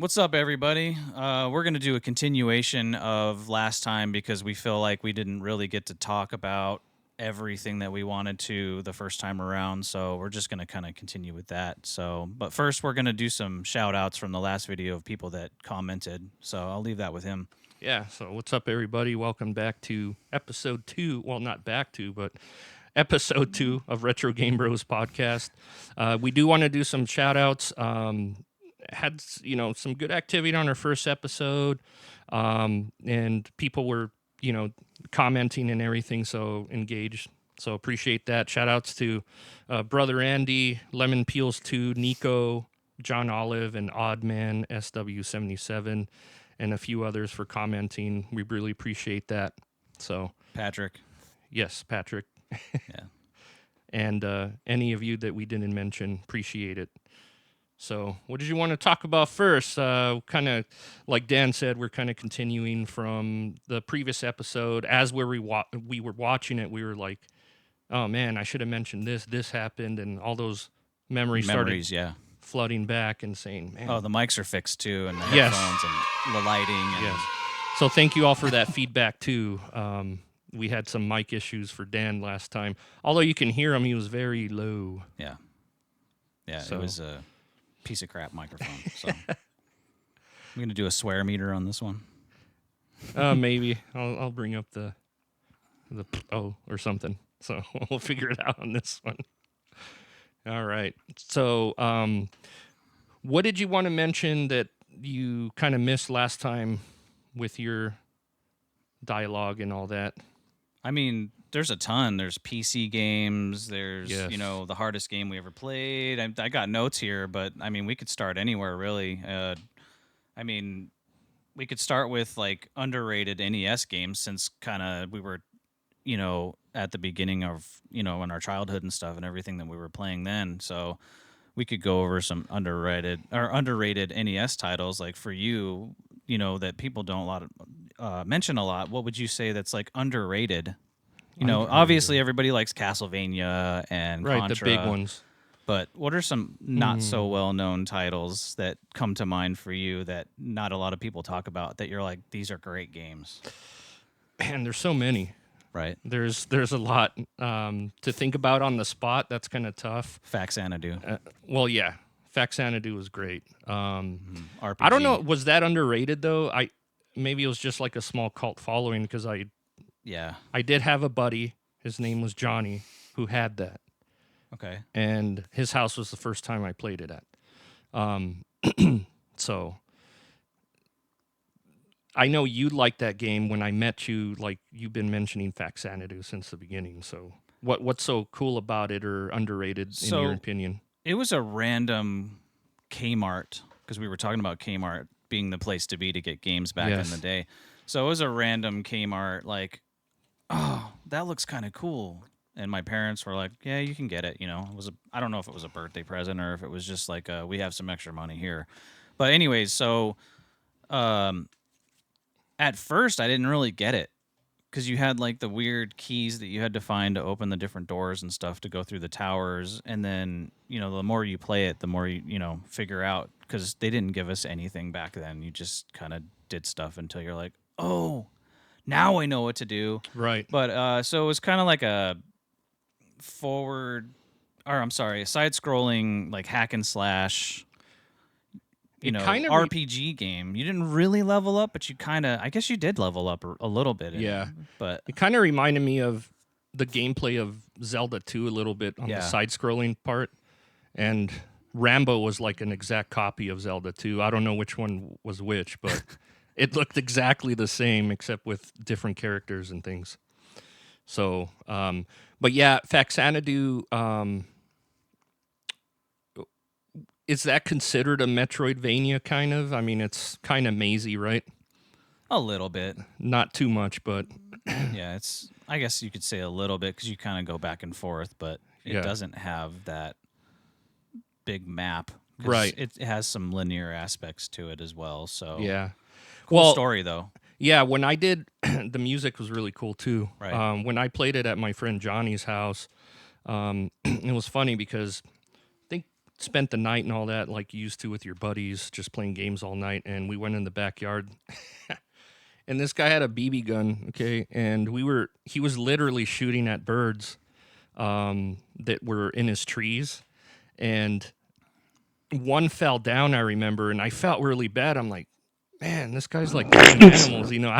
What's up, everybody? We're going to do a continuation of last time because we feel like we didn't really get to talk about everything that we wanted to the first time around. So we're just going to kind of continue with that. But first, we're going to do some shout outs from the last video of people that commented. So I'll leave that with him. Yeah, so what's up, everybody? Welcome back to episode 2. Well, not back to, but episode 2 of Retro Game Bros podcast. We do want to do some shout outs. Had some good activity on our first episode, and people were commenting and everything, so engaged. So appreciate that. Shout outs to Brother Andy, Lemon Peels 2, Nico, John Olive, and Oddman SW77, and a few others for commenting. We really appreciate that. So Patrick. Yes, Patrick. Yeah. And any of you that we didn't mention, appreciate it. So what did you want to talk about first? Kind of like Dan said, we're kind of continuing from the previous episode. As we were watching it, we were like, oh man, I should have mentioned this. This happened, and all those memories started flooding back and saying, man. Oh, the mics are fixed too, and the headphones and the lighting. And yes. So thank you all for that feedback too. We had some mic issues for Dan last time. Although you can hear him, he was very low. Yeah. Yeah, so. It was a piece of crap microphone. So I'm going to do a swear meter on this one. Maybe. I'll bring up the or something. So we'll figure it out on this one. All right. So what did you want to mention that you kind of missed last time with your dialogue and all that? I mean, there's a ton. There's PC games. There's, the hardest game we ever played. I got notes here, but, I mean, we could start anywhere, really. We could start with, like, underrated NES games since kind of we were, at the beginning of, in our childhood and stuff and everything that we were playing then. So we could go over some underrated NES titles. Like, for you, that people don't mention a lot. What would you say that's, like, underrated? Obviously everybody likes Castlevania and Contra. Right, the big ones. But what are some not so well-known titles that come to mind for you that not a lot of people talk about that you're like, these are great games? Man, there's so many. Right. There's a lot to think about on the spot. That's kind of tough. Faxanadu. Well, yeah. Faxanadu was great. RPG. I don't know. Was that underrated, though? Maybe it was just like a small cult following because I did have a buddy. His name was Johnny, who had that. Okay. And his house was the first time I played it at. So I know you liked that game when I met you. Like, you've been mentioning Faxanadu since the beginning. So what's so cool about it or underrated in your opinion? It was a random Kmart, because we were talking about Kmart being the place to be to get games back in the day. So it was a random Kmart, like, oh, that looks kind of cool. And my parents were like, yeah, you can get it. I don't know if it was a birthday present or if it was just like, we have some extra money here. But anyways, so at first I didn't really get it because you had like the weird keys that you had to find to open the different doors and stuff to go through the towers. And then, the more you play it, the more you figure out, because they didn't give us anything back then. You just kind of did stuff until you're like, oh, now I know what to do. Right. But so it was kind of like a side-scrolling, like hack and slash, RPG game. You didn't really level up, but you kind of, I guess you did level up a little bit. But it kind of reminded me of the gameplay of Zelda 2 a little bit on the side-scrolling part. And Rambo was like an exact copy of Zelda 2. I don't know which one was which, but it looked exactly the same except with different characters and things. So, but yeah, Faxanadu, is that considered a Metroidvania kind of? I mean, it's kind of mazy, right? A little bit. Not too much, but... yeah, I guess you could say a little bit because you kind of go back and forth, but it doesn't have that big map. Right. It has some linear aspects to it as well, so... Yeah. Cool story, though. Yeah, when I did, the music was really cool, too. Right. When I played it at my friend Johnny's house, it was funny because I think spent the night and all that, like you used to with your buddies, just playing games all night. And we went in the backyard, and this guy had a BB gun, okay, and he was literally shooting at birds that were in his trees, and one fell down, I remember, and I felt really bad. I'm like, man, this guy's like killing animals, you know.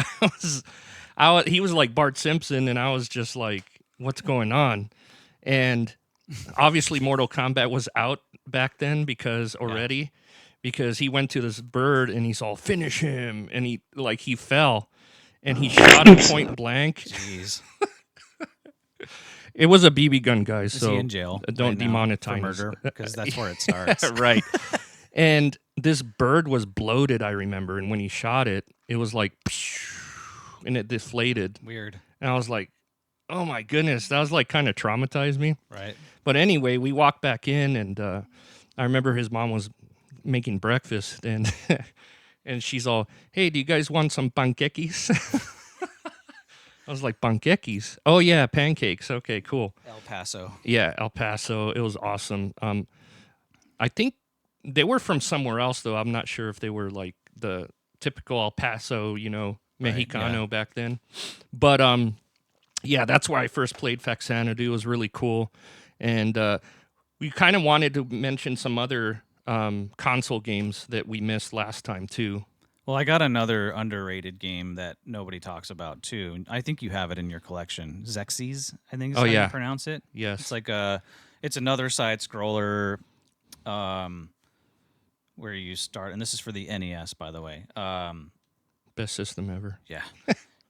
He was like Bart Simpson, and I was just like, what's going on? And obviously Mortal Kombat was out back then because he went to this bird and he's all, finish him, and he fell and he shot him point blank. Jeez. It was a BB gun, guys. Is so he in jail don't right now demonetize for murder, because that's where it starts. Right. And this bird was bloated, I remember, and when he shot it, it was like, and it deflated. Weird. And I was like, oh my goodness, that was like kind of traumatized me. Right. But anyway, we walked back in, and I remember his mom was making breakfast, and and she's all, hey, do you guys want some pancakes? I was like, pancakes? Oh, yeah, pancakes. Okay, cool. El Paso. Yeah, El Paso. It was awesome. I think they were from somewhere else, though. I'm not sure if they were like the typical El Paso, Mexicano back then. But yeah, that's where I first played Faxanadu. It was really cool. And we kind of wanted to mention some other console games that we missed last time, too. Well, I got another underrated game that nobody talks about, too. I think you have it in your collection. Xexes, I think is how you pronounce it. Yes. It's like it's another side scroller where you start, and this is for the NES, by the way. Best system ever. Yeah.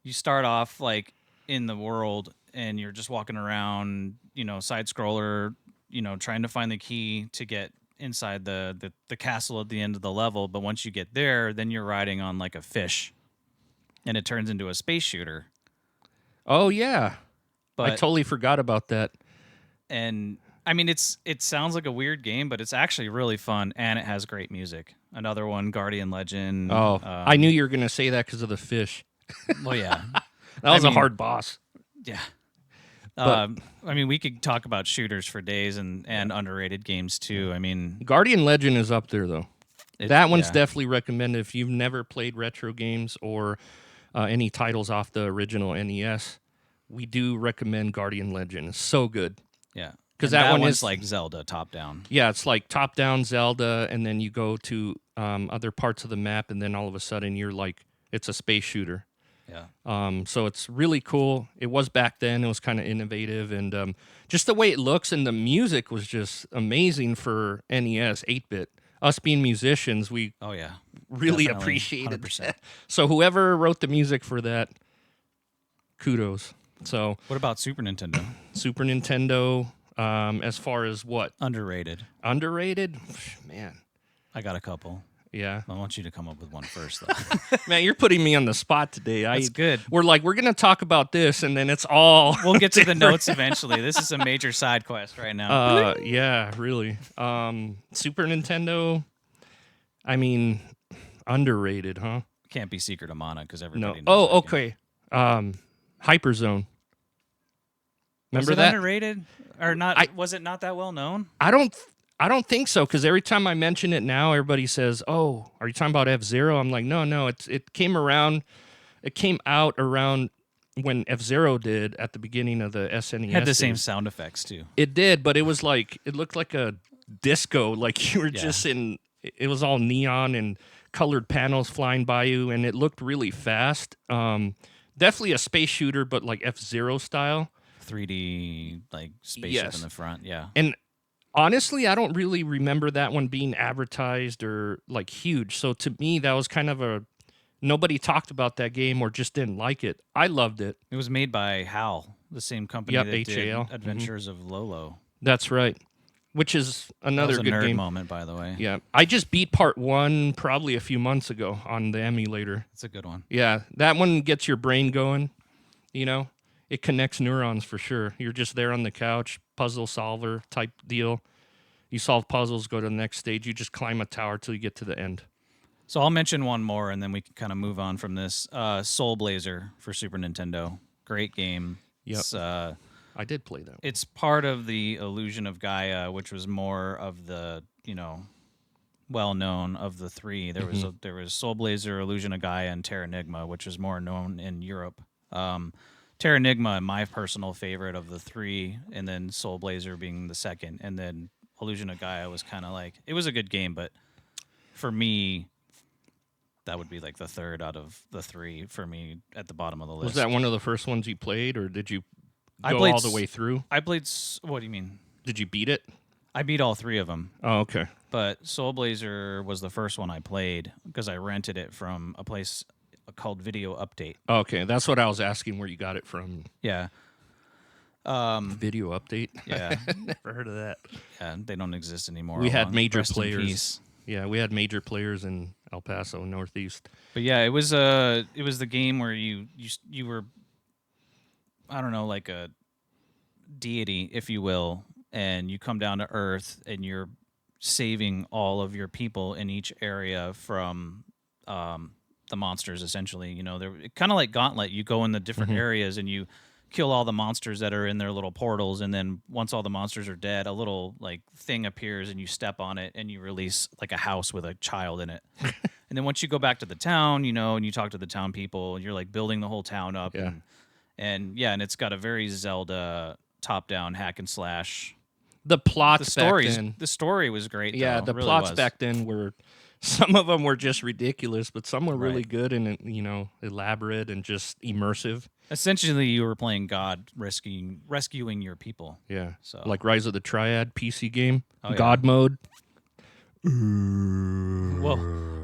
You start off like in the world and you're just walking around, side scroller, trying to find the key to get inside the castle at the end of the level. But once you get there, then you're riding on like a fish and it turns into a space shooter. Oh, yeah. But, I totally forgot about that. And I mean, it sounds like a weird game, but it's actually really fun and it has great music. Another one, Guardian Legend. Oh, I knew you were going to say that because of the fish. Well, yeah. That was a hard boss. Yeah. I mean, we could talk about shooters for days and underrated games too. I mean, Guardian Legend is up there, though. That one's definitely recommended if you've never played retro games or any titles off the original NES. We do recommend Guardian Legend. It's so good. Yeah. Because that one one's is like Zelda top down. Yeah, it's like top down Zelda, and then you go to other parts of the map, and then all of a sudden you're like, it's a space shooter. Yeah. So it's really cool. It was back then. It was kind of innovative, and just the way it looks and the music was just amazing for NES 8-bit. Us being musicians, we really appreciated that. So whoever wrote the music for that, kudos. So what about Super Nintendo? Super Nintendo, as far as what? Underrated. Underrated? Man. I got a couple. Yeah. I want you to come up with one first, though. Man, you're putting me on the spot today. That's good. We're going to talk about this, and then it's all... We'll get to the notes eventually. This is a major side quest right now. Yeah, really. Super Nintendo, I mean, underrated, huh? Can't be Secret of Mana, because everybody knows Oh, that game. okay. HyperZone. Remember was it that? Underrated? Or not? Was it not that well known? I don't think so, because every time I mention it now, everybody says, "Oh, are you talking about F-Zero?" I'm like, no. It came out around when F-Zero did at the beginning of the SNES. Had the same sound effects too. It did, but it was like it looked like a disco, like you were just in. It was all neon and colored panels flying by you, and it looked really fast. Definitely a space shooter, but like F-Zero style. 3D like spaceship in the front, yeah. And honestly, I don't really remember that one being advertised or like huge. So to me, that was kind of nobody talked about that game or just didn't like it. I loved it. It was made by HAL, the same company that did HAL. Adventures of Lolo. That's right. Which is another good nerd game. moment, by the way. Yeah, I just beat part 1 probably a few months ago on the emulator. It's a good one. Yeah, that one gets your brain going. It connects neurons for sure. You're just there on the couch, puzzle solver type deal. You solve puzzles, go to the next stage. You just climb a tower till you get to the end. So I'll mention one more, and then we can kind of move on from this. Soul Blazer for Super Nintendo. Great game. Yep. It's I did play that. It's part of the Illusion of Gaia, which was more of the, well known of the three. There was Soul Blazer, Illusion of Gaia, and Terranigma, which is more known in Europe. Terranigma, my personal favorite of the three, and then Soul Blazer being the second, and then Illusion of Gaia was kind of like, it was a good game, but for me, that would be like the third out of the three for me at the bottom of the list. Was that one of the first ones you played, or did you I go played all the way through? I played. What do you mean? Did you beat it? I beat all three of them. Oh, okay. But Soul Blazer was the first one I played because I rented it from a place called Video Update. Okay, that's what I was asking, where you got it from. Yeah. Video Update? Yeah. Never heard of that. Yeah, they don't exist anymore. We had major Rest in players. peace. Yeah, we had major players in El Paso, Northeast. But yeah, it was the game where you were, I don't know, like a deity, if you will, and you come down to Earth and you're saving all of your people in each area from the monsters. Essentially, they're kind of like Gauntlet. You go in the different areas and you kill all the monsters that are in their little portals, and then once all the monsters are dead, a little like thing appears and you step on it and you release like a house with a child in it. And then once you go back to the town, and you talk to the town people, you're like building the whole town up. Yeah. And it's got a very Zelda top-down hack and slash. The plots back then. The story was great. Yeah, though. the It really plots was. back then were, some of them were just ridiculous, but some were really Right. good and elaborate and just immersive. Essentially, you were playing God, rescuing your people. Yeah, So like Rise of the Triad PC game, Oh, yeah. God mode. Well,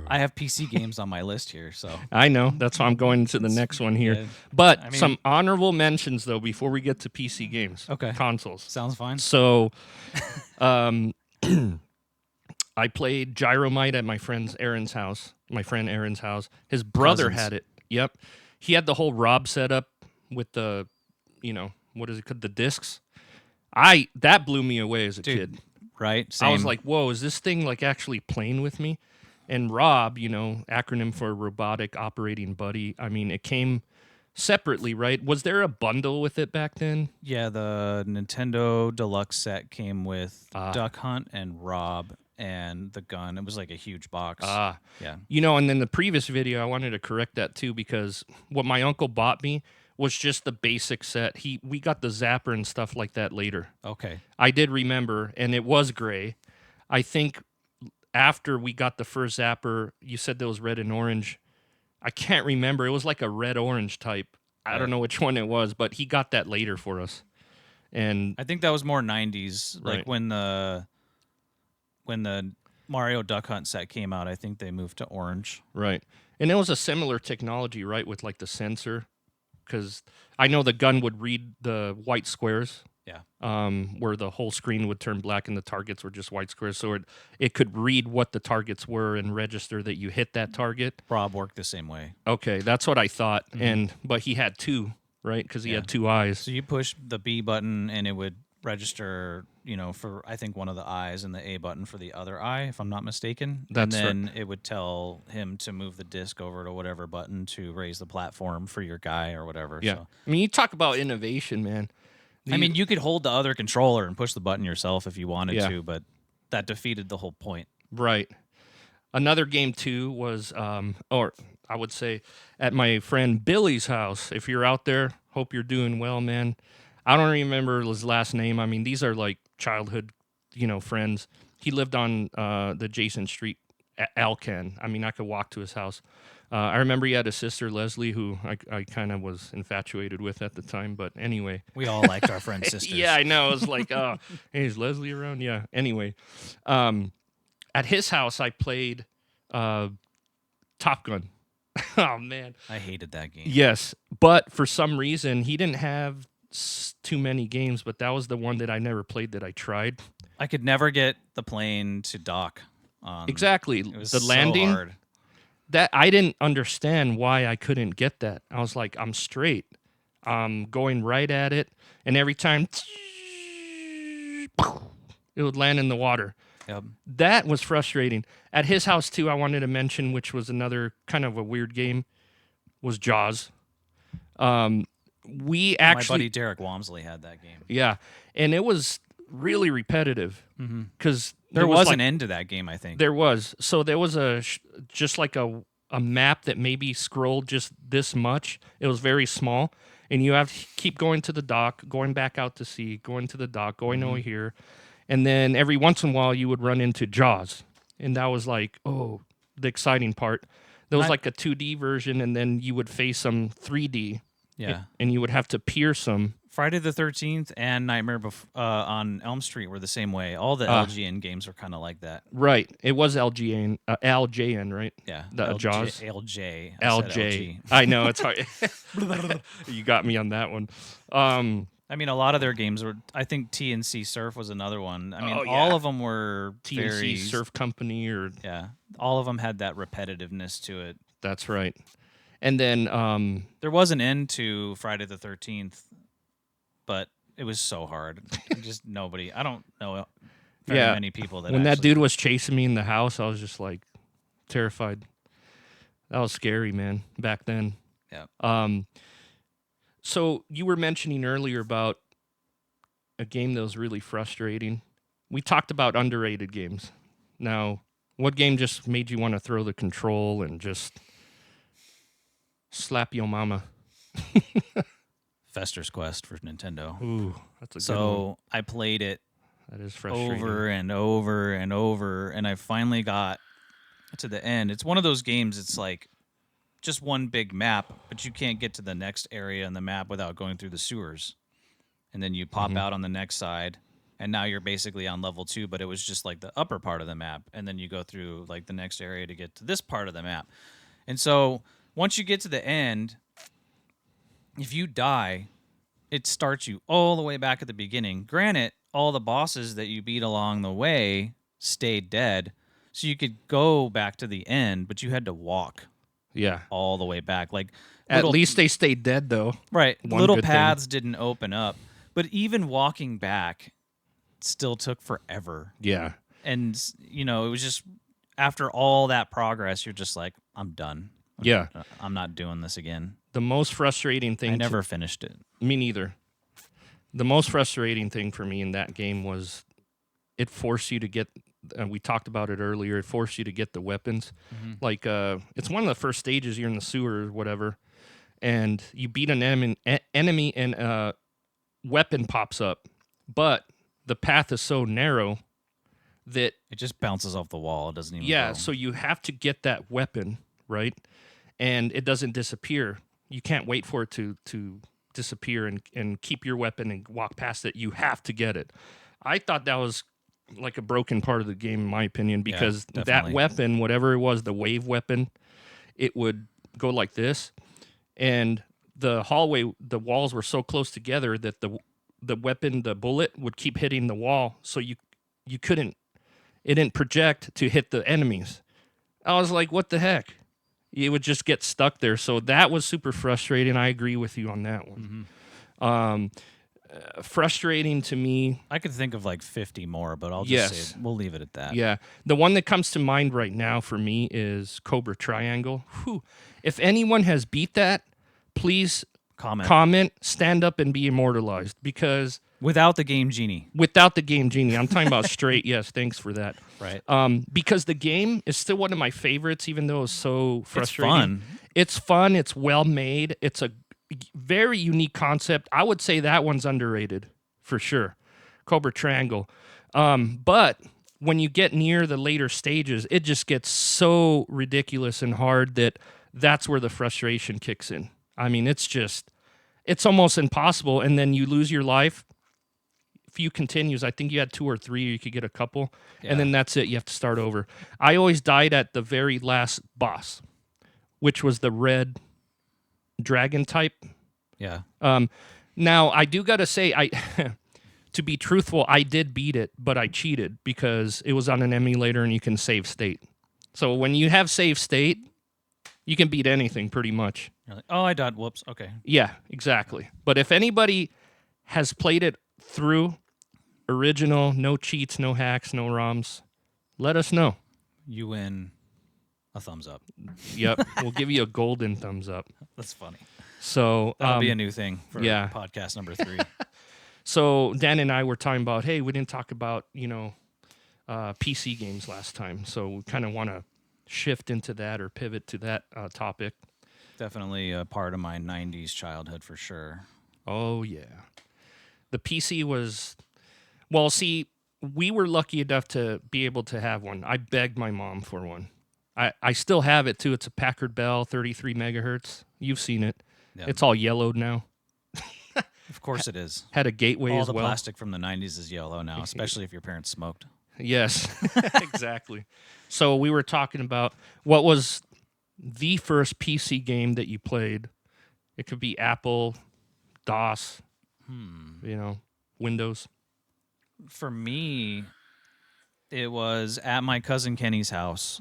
I have PC games on my list here, so I know, that's why I'm going to the next one here. yeah. But I mean- some honorable mentions though before we get to PC games. Okay. Consoles. sounds fine. So, I played Gyromite at my friend Aaron's house. His brother Cousins. had it. Yep. He had the whole Rob setup with the, what is it called? The discs. That blew me away as a Dude, kid. Right? Same. I was like, whoa, is this thing like actually playing with me? And Rob, acronym for Robotic Operating Buddy. I mean, it came separately, right? Was there a bundle with it back then? yeah, the Nintendo Deluxe set came with Ah. Duck Hunt and Rob and the gun. It was like a huge box. Ah. Yeah. And then the previous video, I wanted to correct that too, because what my uncle bought me was just the basic set. We got the zapper and stuff like that later. Okay. I did remember, and it was gray. I think after we got the first zapper, you said there was red and orange. I can't remember. It was like a red-orange type. I don't know which one it was, but he got that later for us. And I think that was more 90s. Like Right. when the Mario Duck Hunt set came out, I think they moved to orange. right. And it was a similar technology, right, with like the sensor, because I know the gun would read the white squares, Yeah. where the whole screen would turn black and the targets were just white squares. So it could read what the targets were and register that you hit that target. Rob worked the same way. Okay, that's what I thought. But he had two, right? Because he Yeah. had two eyes. So you push the B button and it would register, for I think one of the eyes, and the A button for the other eye, if I'm not mistaken. That's right. and then it would tell him to move the disc over to whatever button to raise the platform for your guy or whatever. Yeah. So. I mean, you talk about innovation, man. I mean, you could hold the other controller and push the button yourself if you wanted Yeah. to, but that defeated the whole point. Right. Another game too was, or I would say, at my friend Billy's house. If you're out there, hope you're doing well, man. I don't remember his last name. I mean, these are like childhood, friends. He lived on the adjacent street, Alcan. I mean, I could walk to his house. I remember he had a sister, Leslie, who I kind of was infatuated with at the time. But anyway. We all liked our friend's sisters. Yeah, I know. It was like, oh, hey, is Leslie around? Yeah. Anyway, at his house, I played Top Gun. Oh, man. I hated that game. Yes. But for some reason, he didn't have too many games, but that was the one that I never played that I tried. I could never get the plane to dock on. Exactly. It was The so landing. hard. That I didn't understand why I couldn't get that. I was like, I'm straight. I'm going right at it. And every time it would land in the water. Yep. That was frustrating. At his house, too, I wanted to mention, which was another kind of a weird game, was Jaws. we My actually, buddy Derek Walmsley had that game. yeah, and it was really repetitive because There was an end to that game, I think. there was just like a map that maybe scrolled just this much. It was very small, and you have to keep going to the dock, going back out to sea, going to the dock, going over here, and then every once in a while you would run into Jaws, and that was like, oh, the exciting part. There was like a 2D version, and then you would face some 3D. Yeah. And you would have to pierce them. Friday the 13th and Nightmare on Elm Street were the same way. All the LGN games were kind of like that. Right. It was LJN, right? Yeah. The Jaws. LJ. LJ. I know, it's hard. You got me on that one. I mean, a lot of their games were. I think TNC Surf was another one. I mean, all of them were TNC Surf Company, or all of them had that repetitiveness to it. That's right. And then there was an end to Friday the 13th, but it was so hard. Just nobody. I don't know very many people that. When that dude was chasing me in the house, I was just like terrified. That was scary, man. Back then. Yeah. So you were mentioning earlier about a game that was really frustrating. We talked about underrated games. Now, what game just made you want to throw the control and just slap your mama? Fester's Quest for Nintendo. Ooh, that's a good one. So I played it that is frustrating. over and over and over, and I finally got to the end. It's one of those games, it's like just one big map, but you can't get to the next area in the map without going through the sewers. And then you pop out on the next side, and now you're basically on level 2, but it was just like the upper part of the map, and then you go through like the next area to get to this part of the map. And so once you get to the end, if you die, it starts you all the way back at the beginning. Granted, all the bosses that you beat along the way stayed dead, so you could go back to the end, but you had to walk all the way back. Like at least they stayed dead, though. Right. Little paths didn't open up, but even walking back still took forever. Yeah. And, you know, it was just after all that progress, you're just like, I'm done. I'm not doing this again. The most frustrating thing... I never finished it. Me neither. The most frustrating thing for me in that game was it forced you to get... we talked about it earlier. It forced you to get the weapons. Like, it's one of the first stages. You're in the sewer or whatever, and you beat an enemy and a weapon pops up. But the path is so narrow that... It just bounces off the wall. It doesn't even go. So you have to get that weapon, right? And it doesn't disappear. You can't wait for it to disappear and keep your weapon and walk past it. You have to get it. I thought that was like a broken part of the game, in my opinion, because that weapon, whatever it was, the wave weapon, it would go like this. And the hallway, the walls were so close together that the weapon, the bullet, would keep hitting the wall. So you couldn't, it didn't project to hit the enemies. I was like, what the heck? It would just get stuck there. So that was super frustrating. I agree with you on that one. Frustrating to me. I could think of like 50 more, but I'll just say we'll leave it at that. Yeah. The one that comes to mind right now for me is Cobra Triangle. Whew. If anyone has beat that, please comment, stand up, and be immortalized, because... Without the Game Genie. Without the Game Genie. I'm talking about straight. Yes, thanks for that. Right. Because the game is still one of my favorites, even though it's so frustrating. It's fun. It's fun. It's well made. It's a very unique concept. I would say that one's underrated for sure. Cobra Triangle. But when you get near the later stages, it just gets so ridiculous and hard that's where the frustration kicks in. I mean, it's almost impossible. And then you lose your life. Few continues. I think you had 2 or 3, or you could get a couple, and then that's it. You have to start over. I always died at the very last boss, which was the red dragon type. Yeah. Now I do gotta say, to be truthful, I did beat it, but I cheated because it was on an emulator and you can save state. So when you have save state, you can beat anything pretty much. You're like, oh, I died. Whoops. Okay. Yeah, exactly. But if anybody has played it through original, no cheats, no hacks, no ROMs, let us know. You win a thumbs up. Yep. We'll give you a golden thumbs up. That's funny. So That'll be a new thing for yeah. podcast number 3. So Dan and I were talking about, hey, we didn't talk about PC games last time, so we kind of want to shift into that or pivot to that topic. Definitely a part of my 90s childhood for sure. Oh yeah, the PC was well. See, we were lucky enough to be able to have one. I begged my mom for one. I still have it too. It's a Packard Bell, 33 megahertz. You've seen it. Yeah. It's all yellowed now. Of course it is. Had a gateway All as the well. plastic from the 90s is yellow now, especially if your parents smoked. Yes, exactly. So we were talking about what was the first PC game that you played. It could be Apple, DOS, Windows. For me, it was at my cousin Kenny's house.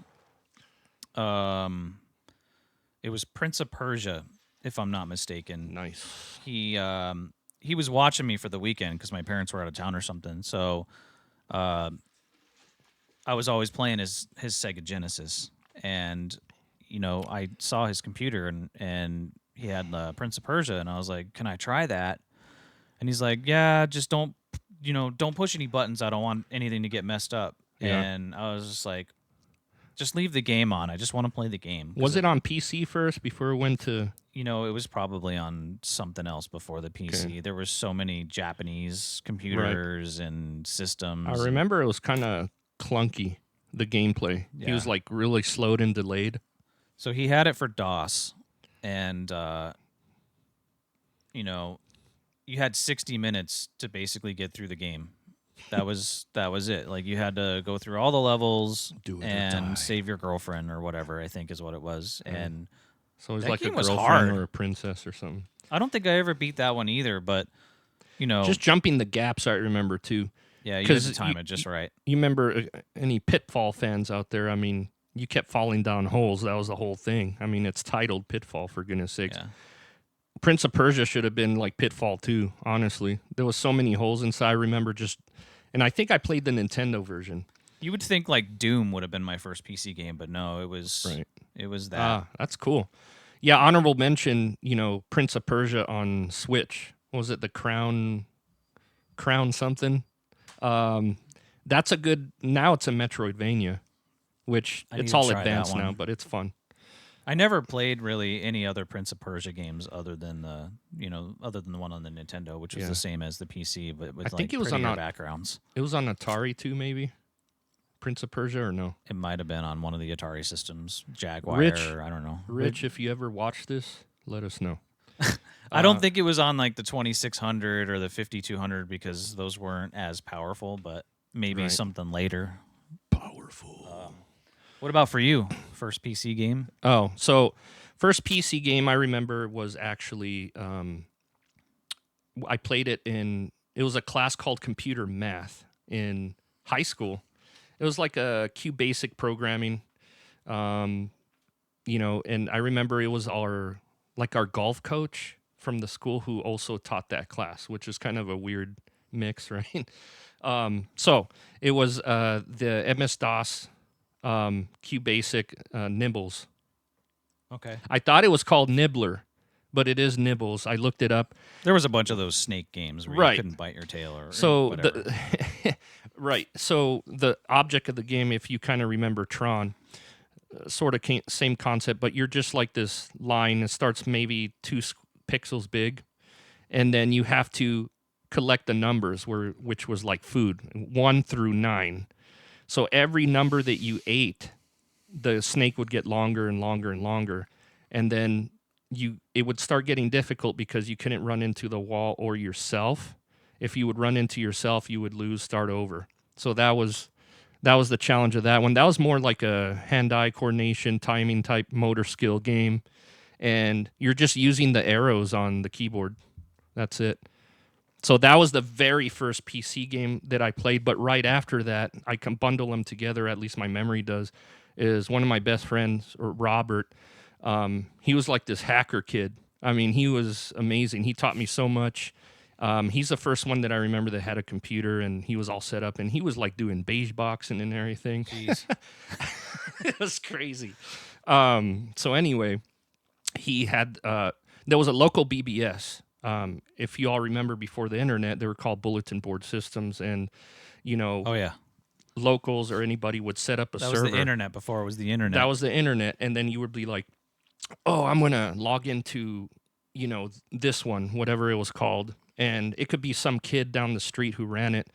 It was Prince of Persia, if I'm not mistaken. Nice. He was watching me for the weekend because my parents were out of town or something. So I was always playing his Sega Genesis, and I saw his computer and he had Prince of Persia, and I was like, "Can I try that?" And he's like, "Yeah, just don't push any buttons. I don't want anything to get messed up." Yeah. And I was just like, "Just leave the game on. I just want to play the game." Was it on PC first before it went to? It was probably on something else before the PC. Okay. There were so many Japanese computers and systems. I remember it was kind of clunky, the gameplay. Yeah. He was like really slowed and delayed. So he had it for DOS, and you had 60 minutes to basically get through the game. That was it. Like, you had to go through all the levels and save your girlfriend or whatever, I think is what it was. And so it was that like a game was girlfriend hard. or a princess or something. I don't think I ever beat that one either, but Just jumping the gaps, I remember too. yeah, you had to time it just right. You remember any Pitfall fans out there? I mean, you kept falling down holes. That was the whole thing. I mean, it's titled Pitfall, for goodness sakes. Yeah. Prince of Persia should have been like Pitfall 2, honestly. There was so many holes inside. I remember and I think I played the Nintendo version. You would think like Doom would have been my first PC game, but no, it was that. Ah, that's cool. Yeah, honorable mention, Prince of Persia on Switch. What was it, the Crown something? That's a good, now it's a Metroidvania, which I need it's to all try that advanced one. now, but it's fun. I never played really any other Prince of Persia games other than the one on the Nintendo, which was the same as the PC, but with think it was on backgrounds. It was on Atari too, maybe? Prince of Persia, or no? It might have been on one of the Atari systems, Jaguar, Rich, or I don't know. Rich, if you ever watch this, let us know. I don't think it was on like the 2600 or the 5200 because those weren't as powerful, but maybe something later. Powerful. What about for you? First PC game? Oh, so first PC game I remember was actually I played it it was a class called computer math in high school. It was like a QBasic programming, and I remember it was our golf coach from the school who also taught that class, which is kind of a weird mix, right? So it was the MS-DOS QBasic Nibbles. Okay. I thought it was called Nibbler, but it is Nibbles. I looked it up. There was a bunch of those snake games where you couldn't bite your tail or whatever. Right. So the object of the game, if you kind of remember Tron, sort of same concept, but you're just like this line. It starts maybe 2 pixels big, and then you have to collect the numbers, which was like food, 1 through 9. So every number that you ate, the snake would get longer and longer and longer, and then it would start getting difficult because you couldn't run into the wall or yourself. If you would run into yourself, you would lose, start over. So that was the challenge of that one. That was more like a hand-eye coordination, timing type motor skill game, and you're just using the arrows on the keyboard. That's it. So that was the very first PC game that I played, but right after that, I can bundle them together, at least my memory does, is one of my best friends, Robert. He was like this hacker kid. I mean, he was amazing. He taught me so much. He's the first one that I remember that had a computer, and he was all set up, and he was like doing beige boxing and everything. Jeez. It was crazy. So anyway, he had there was a local BBS. If you all remember, before the internet, they were called bulletin board systems, and Oh yeah, locals or anybody would set up a that server. was the internet before it was the internet. That was the internet, and then you would be like, "Oh, I'm gonna log into, this one, whatever it was called," and it could be some kid down the street who ran it,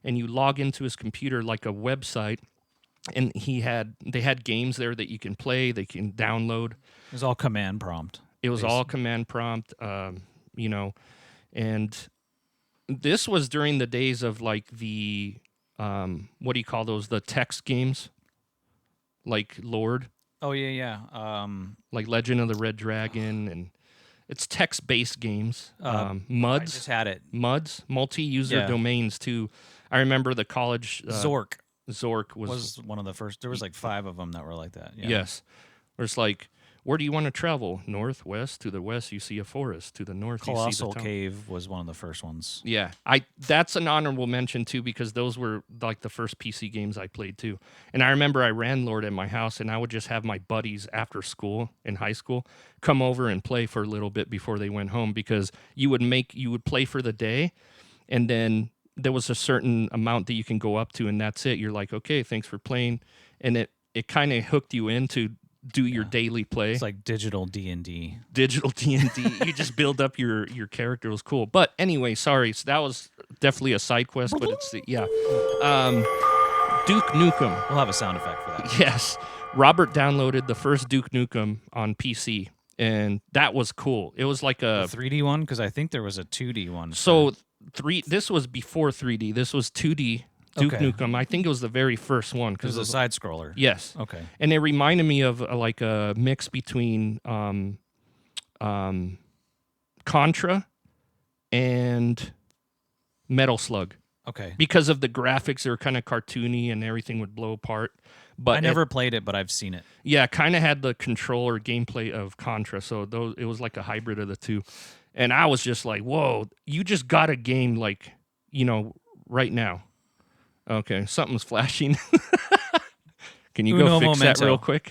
and you log into his computer like a website, and they had games there that you can play, they can download. It was all command prompt. It was all command prompt, and this was during the days of like the what do you call those? The text games, like Lord, Oh yeah, yeah. like Legend of the Red Dragon, and it's text-based games. I MUDs, just had it. multi-user Yeah. domains too. I remember the college Zork Zork was one of the first. There was like 5 of them that were like that. Yeah. yes, where it's like, where do you want to travel? North, west. To the west, you see a forest. To the north, you see Colossal the town. Cave was one of the first ones. Yeah, that's an honorable mention too, because those were like the first PC games I played too. And I remember I ran Lord at my house, and I would just have my buddies after school in high school come over and play for a little bit before they went home, because you would play for the day, and then there was a certain amount that you can go up to, and that's it. You're like, okay, thanks for playing, and it kind of hooked you into do your daily play. It's like digital D&D. Digital D&D. You just build up your character. It was cool. But anyway, sorry. So that was definitely a side quest, but it's Duke Nukem. We'll have a sound effect for that. Yes. Robert downloaded the first Duke Nukem on PC, and that was cool. It was like a The 3D one, because I think there was a 2D one. so this was before 3D. This was 2D Duke Okay. Nukem. I think it was the very first one it because was a side scroller. yes. Okay. And it reminded me of like a mix between Contra and Metal Slug, Okay. because of the graphics. They were kind of cartoony and everything would blow apart. But I never played it, but I've seen it. yeah, kind of had the controller gameplay of Contra. So it was like a hybrid of the two. And I was just like, whoa, you just got a game like, right now. Okay, something's flashing. Can you Uno go fix that momento. real quick?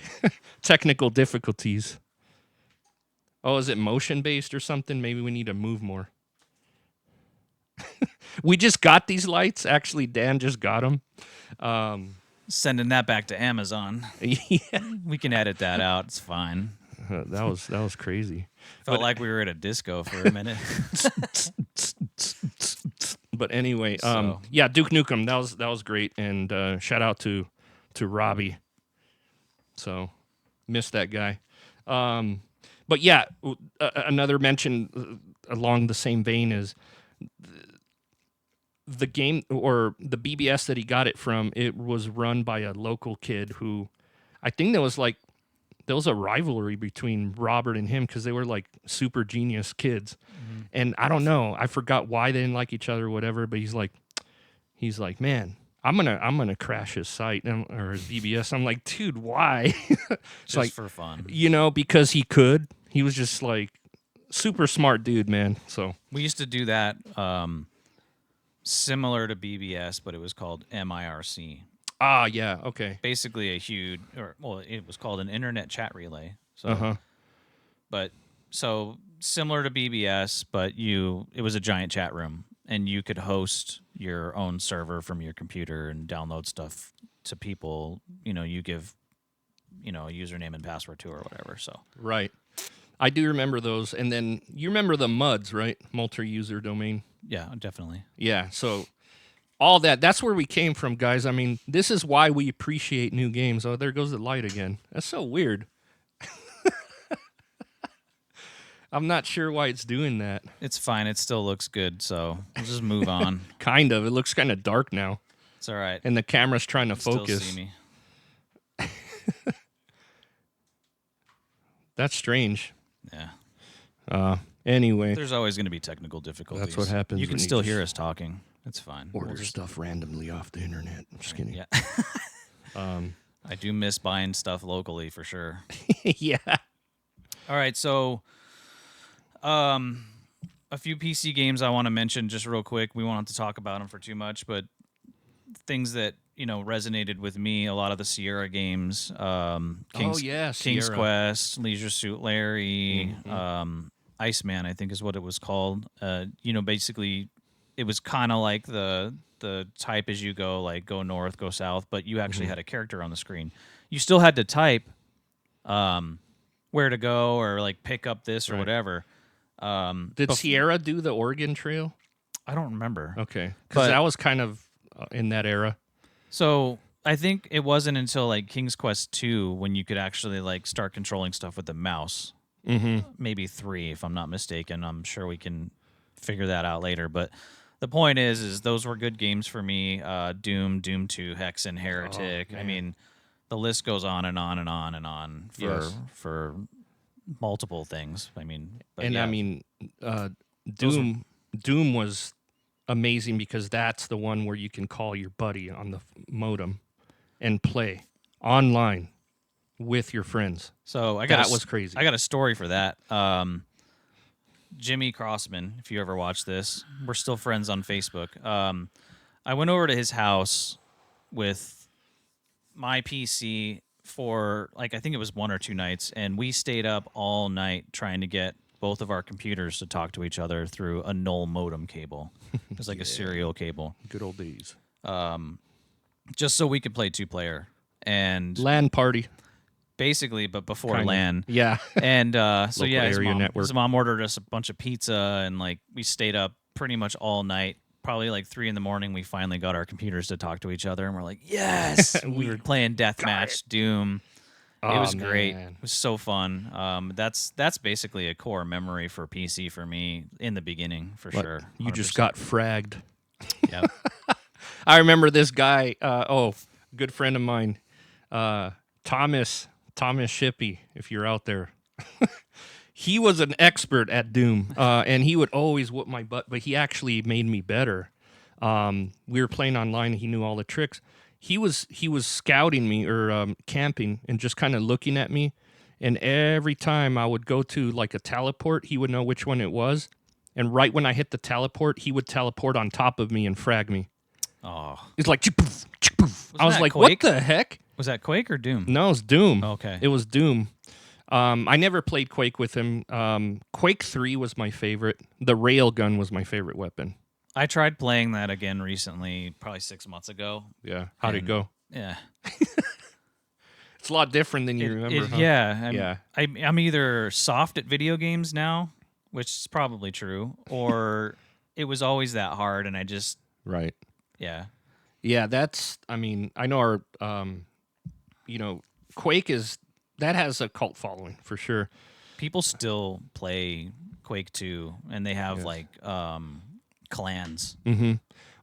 Technical difficulties. Oh, is it motion-based or something? Maybe we need to move more. We just got these lights. Actually, Dan just got them. Sending that back to Amazon. Yeah, We can edit that out. It's fine. that was crazy. Felt like we were at a disco for a minute. But anyway, So- yeah, Duke Nukem, that was great, and shout out to Robbie. So, missed that guy. But yeah, another mention along the same vein is the game, or the BBS that he got it from. It was run by a local kid who, I think there was a rivalry between Robert and him, because they were like super genius kids. And I don't know, I forgot why they didn't like each other or whatever, but he's like, man, I'm gonna crash his site or his BBS. I'm like, dude, why? It's Just like, for fun. because he could. He was just like super smart dude, man. So We used to do that similar to BBS, but it was called MIRC. yeah, okay. Basically it was called an internet chat relay. So, Uh-huh. but so similar to BBS, but it was a giant chat room, and you could host your own server from your computer and download stuff to people. You give, a username and password to or whatever. So Right. I do remember those. And then you remember the MUDs, right? Multi-user domain. yeah, definitely. Yeah, so all that's where we came from, guys. I mean, this is why we appreciate new games. Oh, there goes the light again. That's so weird. I'm not sure why it's doing that. It's fine. It still looks good. So we'll just move on. Kind of. It looks kind of dark now. It's all right. And the camera's trying to Still focus. see me. That's strange. Yeah. Anyway, There's always going to be technical difficulties. That's what happens You can when you still just hear us talking. It's fine. order We'll just- stuff randomly off the internet. I'm just kidding. Yeah. Um, I do miss buying stuff locally for sure. yeah. All right, so a few PC games I want to mention just real quick. We won't have to talk about them for too much, but things that resonated with me. A lot of the Sierra games. King's yeah, King's Sierra. Quest, Leisure Suit Larry. Iceman, I think is what it was called. Basically, it was kind of like the type as you go, like go north, go south, but you actually had a character on the screen. You still had to type where to go or like pick up this or Right. whatever. Did Sierra do the Oregon Trail? I don't remember. Okay, because But that was kind of in that era. so I think it wasn't until like King's Quest 2 when you could actually like start controlling stuff with the mouse. Mm-hmm. Maybe 3 if I'm not mistaken. I'm sure we can figure that out later, but the point is those were good games for me. Doom, Doom 2, Hexen, Heretic. I man. mean, the list goes on and on and on and on Yes. for multiple things. I mean, but And yeah, I mean, Those were- Doom was amazing because that's the one where you can call your buddy on the modem and play online with your friends. so That was crazy. I got a story for that. Jimmy Crossman, if you ever watch this, we're still friends on Facebook. I went over to his house with my PC for like I think it was 1 or 2 nights, and we stayed up all night trying to get both of our computers to talk to each other through a null modem cable. It was like a serial cable, Good old days. just so we could play 2-player. And LAN party. basically, but before Kinda. LAN. Yeah. And so Local yeah, area network. his mom ordered us a bunch of pizza, and like we stayed up pretty much all night. Probably like 3 a.m. we finally got our computers to talk to each other, and we're like, yes, we were playing Deathmatch, Doom. It was great. Man. It was so fun. That's basically a core memory for PC for me in the beginning, for But sure. you just 100%. got fragged. Yep. I remember this guy. Good friend of mine, Thomas Shippey. If you're out there, he was an expert at Doom, and he would always whoop my butt. But he actually made me better. We were playing online, and he knew all the tricks. He was scouting me or camping and just kind of looking at me. And every time I would go to like a teleport, he would know which one it was. And right when I hit the teleport, he would teleport on top of me and frag me. Oh, It's like, "Chip-poof, chip-poof." I was that like, Quake? what the heck? was that Quake or Doom? No, it's Doom. Okay. It was Doom. I never played Quake with him. Quake 3 was my favorite. The railgun was my favorite weapon. I tried playing that again recently, probably 6 months ago. Yeah. How'd it And- go? Yeah. It's a lot different than you remember, huh? Yeah. Yeah. I'm either soft at video games now, which is probably true, or it was always that hard, and I just, Right. yeah. Yeah, I know our, Quake that has a cult following for sure. People still play Quake 2, and they have Yes. like clans. Mm-hmm.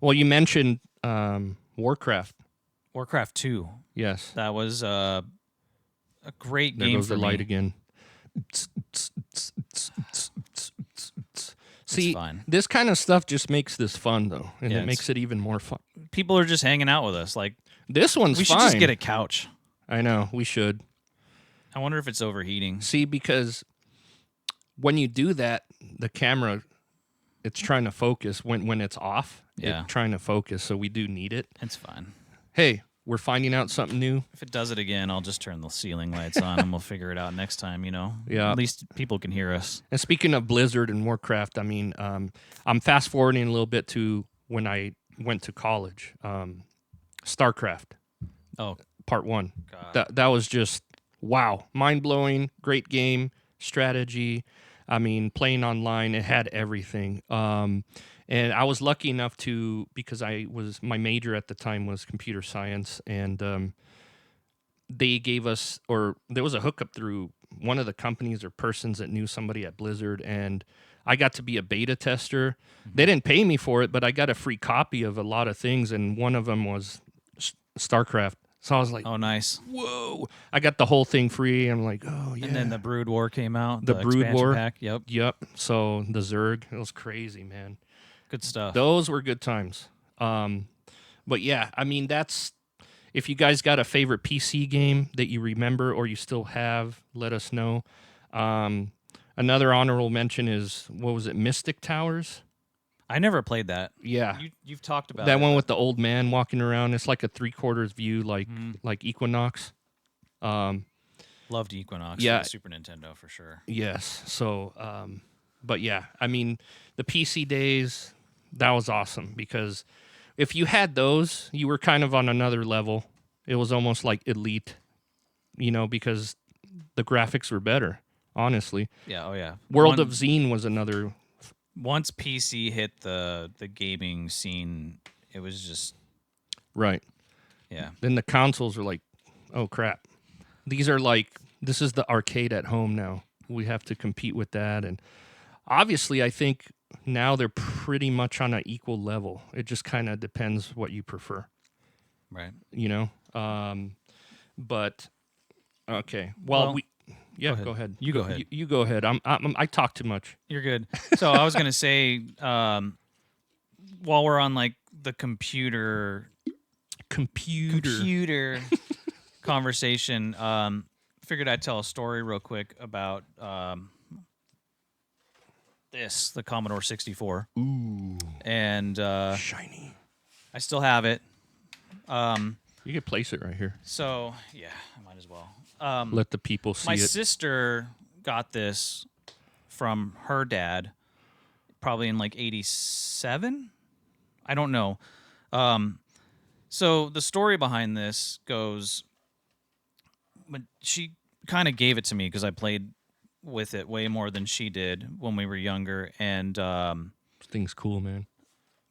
Well, you mentioned Warcraft. Warcraft 2, Yes. that was a great There game goes for the me. light again. See, fine. this kind of stuff just makes this fun, though, and Yeah, it makes it even more fun. People are just hanging out with us. Like, This one's we should fine. just get a couch. I know, we should. I wonder if it's overheating. See, because when you do that, the camera, it's trying to focus. When it's off, Yeah. it's trying to focus, so we do need it. It's fine. Hey, we're finding out something new. If it does it again, I'll just turn the ceiling lights on and we'll figure it out next time, Yeah. At least people can hear us. And speaking of Blizzard and Warcraft, I'm fast forwarding a little bit to when I went to college. StarCraft, Oh, Part 1. God. That was just, wow, mind-blowing, great game, strategy. Playing online, it had everything. And I was lucky enough because my major at the time was computer science, and they gave us, or there was a hookup through one of the companies or persons that knew somebody at Blizzard, and I got to be a beta tester. They didn't pay me for it, but I got a free copy of a lot of things, and one of them was StarCraft. So I was like, Oh, nice. whoa. I got the whole thing free. I'm like, oh, yeah. And then the Brood War came out. The Brood expansion War. pack. Yep. Yep. So the Zerg, it was crazy, man. Good stuff. Those were good times. But yeah, that's, if you guys got a favorite PC game that you remember or you still have, let us know. Another honorable mention is, what was it, Mystic Towers? I never played that. Yeah. You've talked about That it, one but- with the old man walking around. It's like a 3/4 view, like Equinox. Loved Equinox. Yeah. For the Super Nintendo for sure. Yes. So But yeah, I mean, the PC days, that was awesome because if you had those, you were kind of on another level. It was almost like elite, because the graphics were better, honestly. Yeah, oh yeah. World of Zine was another. Once PC hit the gaming scene, it was just Right. yeah. Then the consoles were like, oh crap. This is the arcade at home now. We have to compete with that. And obviously, I think now they're pretty much on an equal level. It just kind of depends what you prefer, Right. But okay. Well, go ahead. go ahead. You go ahead. You go ahead. I talk too much. You're good. So I was gonna say, while we're on like the computer conversation, figured I'd tell a story real quick about the Commodore 64. Ooh. And Shiny. I still have it. You could place it right here. So yeah, I might as well. Let the people see my it. sister got this from her dad, probably in like '87. I don't know. So the story behind this goes, but she kind of gave it to me because I played with it way more than she did when we were younger, and This thing's cool, man.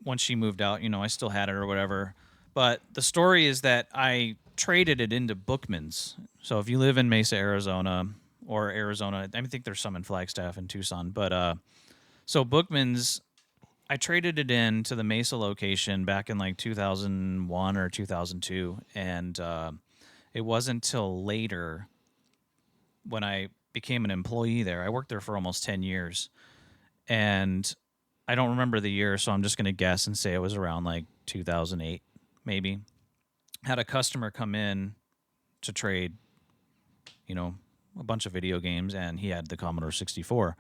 once she moved out, I still had it or whatever. But the story is that I traded it into Bookman's. So if you live in Mesa, Arizona, or Arizona, I think there's some in Flagstaff and Tucson. But so Bookman's, I traded it in to the Mesa location back in like 2001 or 2002. And it wasn't until later when I became an employee there. I worked there for almost 10 years. And I don't remember the year, so I'm just going to guess and say it was around like 2008, maybe. Had a customer come in to trade, a bunch of video games, and he had the Commodore 64.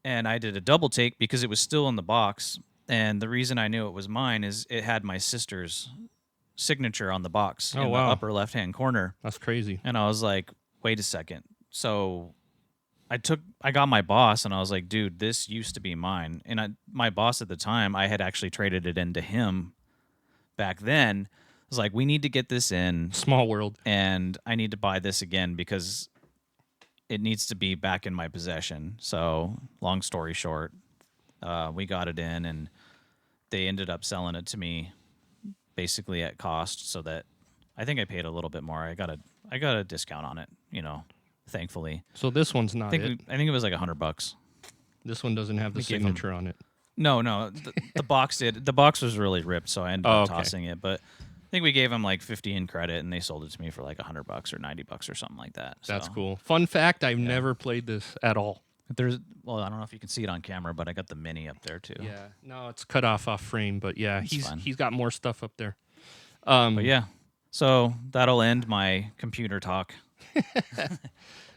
And I did a double take because it was still in the box. And the reason I knew it was mine is it had my sister's signature on the box in the upper left-hand corner. That's crazy. And I was like, wait a second. So I got my boss, and I was like, dude, this used to be mine. And my boss at the time, I had actually traded it into him back then. I was like, we need to get this in. Small world. And I need to buy this again because it needs to be back in my possession. So long story short, we got it in, and they ended up selling it to me basically at cost, so that I think I paid a little bit more. I got a discount on it, thankfully. So this one's not it. I think it was like $100. This one doesn't have the signature on it. No. The box did. The box was really ripped, so I ended up tossing it. But I think we gave them like 50 in credit, and they sold it to me for like $100 or $90 or something like that. So, that's cool. Fun fact: I've never played this at all. I don't know if you can see it on camera, but I got the mini up there too. Yeah, no, it's cut off frame, but yeah, he's got more stuff up there. But yeah, so that'll end my computer talk.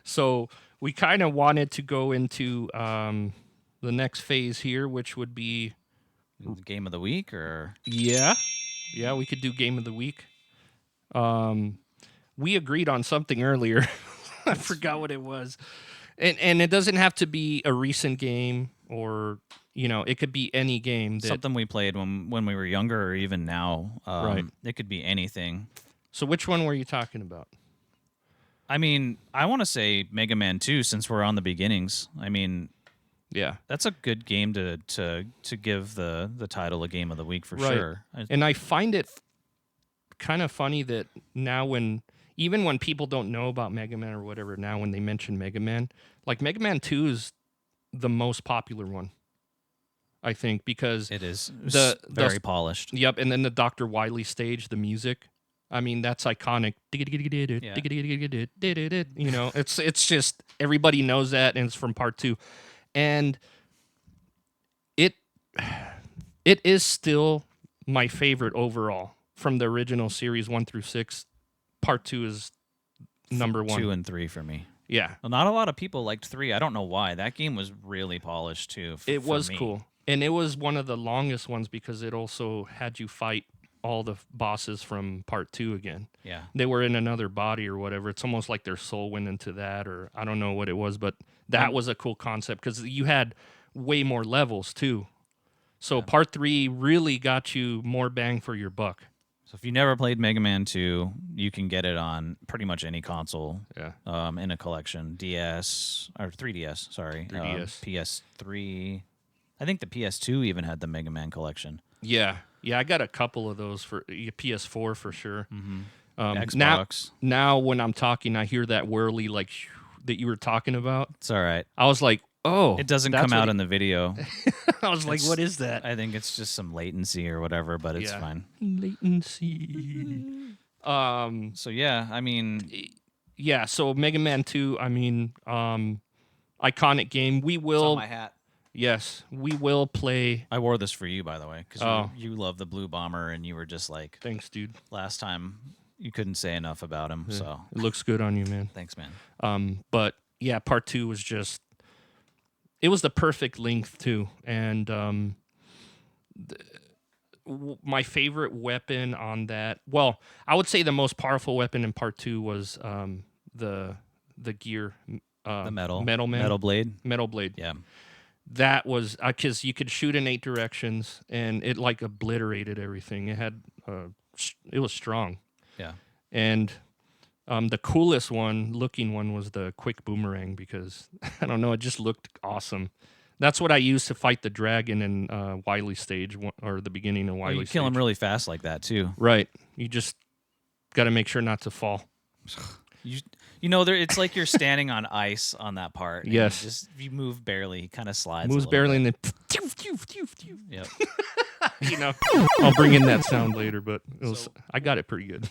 So we kind of wanted to go into the next phase here, which would be Game of the week, or yeah, we could do game of the week. We agreed on something earlier. I forgot what it was, and it doesn't have to be a recent game, or it could be any game. Something we played when we were younger, or even now. Right. It could be anything. So which one were you talking about? I mean, I want to say Mega Man 2, since we're on the beginnings. I mean, yeah, that's a good game to give the title of Game of the Week for sure. And I find it kind of funny that now even when people don't know about Mega Man or whatever, now when they mention Mega Man, like Mega Man 2 is the most popular one, I think, because it is very polished. Yep, and then the Dr. Wily stage, the music. I mean, that's iconic. It's just everybody knows that, and it's from part 2. And it is still my favorite overall from the original series 1 through 6. Part 2 is number 1. 2 and 3 for me. Yeah. Well, not a lot of people liked 3. I don't know why. That game was really polished too. It was cool. And it was one of the longest ones because it also had you fight all the bosses from part 2 again. Yeah. They were in another body or whatever. It's almost like their soul went into that, or I don't know what it was, but that was a cool concept because you had way more levels too. So part 3 really got you more bang for your buck. So if you never played Mega Man 2, you can get it on pretty much any console. Yeah. In a collection, DS or 3DS. Sorry, 3DS. PS3. I think the PS2 even had the Mega Man collection. Yeah. I got a couple of those for PS4 for sure. Mm-hmm. Xbox. Now when I'm talking, I hear that whirly like that you were talking about. It's all right. I was like, oh, it doesn't come out in the video. I was like, what is that? I think it's just some latency or whatever, but it's fine. Latency. So yeah, I mean, yeah. So Mega Man 2. I mean, iconic game. We will. It's on my hat. Yes, we will play. I wore this for you, by the way, because you love the Blue Bomber, and you were just like, thanks, dude. Last time you couldn't say enough about him, so it looks good on you, man. Thanks, man. But yeah, part 2 was just. It was the perfect length too, and my favorite weapon on that. Well, I would say the most powerful weapon in part 2 was the gear, the metal blade. Metal blade. Yeah, that was because you could shoot in 8 directions, and it like obliterated everything. It had it was strong. Yeah, and. The coolest looking one was the quick boomerang because, I don't know, it just looked awesome. That's what I used to fight the dragon in Wily stage, or the beginning of Wily stage. You kill him really fast like that, too. Right. You just got to make sure not to fall. You know, it's like you're standing on ice on that part. Yes. You move barely. He kind of slides. Moves barely, and then... Yep. You know, I'll bring in that sound later, but I got it pretty good.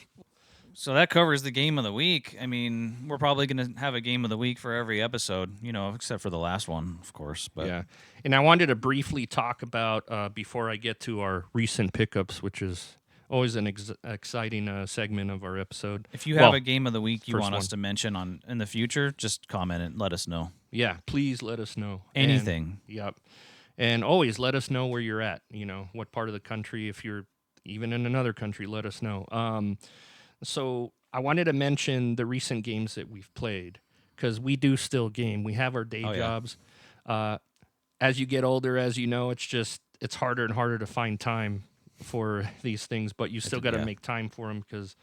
So that covers the game of the week. I mean, we're probably going to have a game of the week for every episode, you know, except for the last one, of course. But yeah. And I wanted to briefly talk about, before I get to our recent pickups, which is always an exciting segment of our episode. If you have a game of the week you want us to mention in the future, just comment and let us know. Yeah, please let us know. Anything. Yep. And always let us know where you're at, you know, what part of the country. If you're even in another country, let us know. So I wanted to mention the recent games that we've played, because we do still game. We have our day jobs. As you get older, as you know, it's harder and harder to find time for these things, but you still got to make time for them because,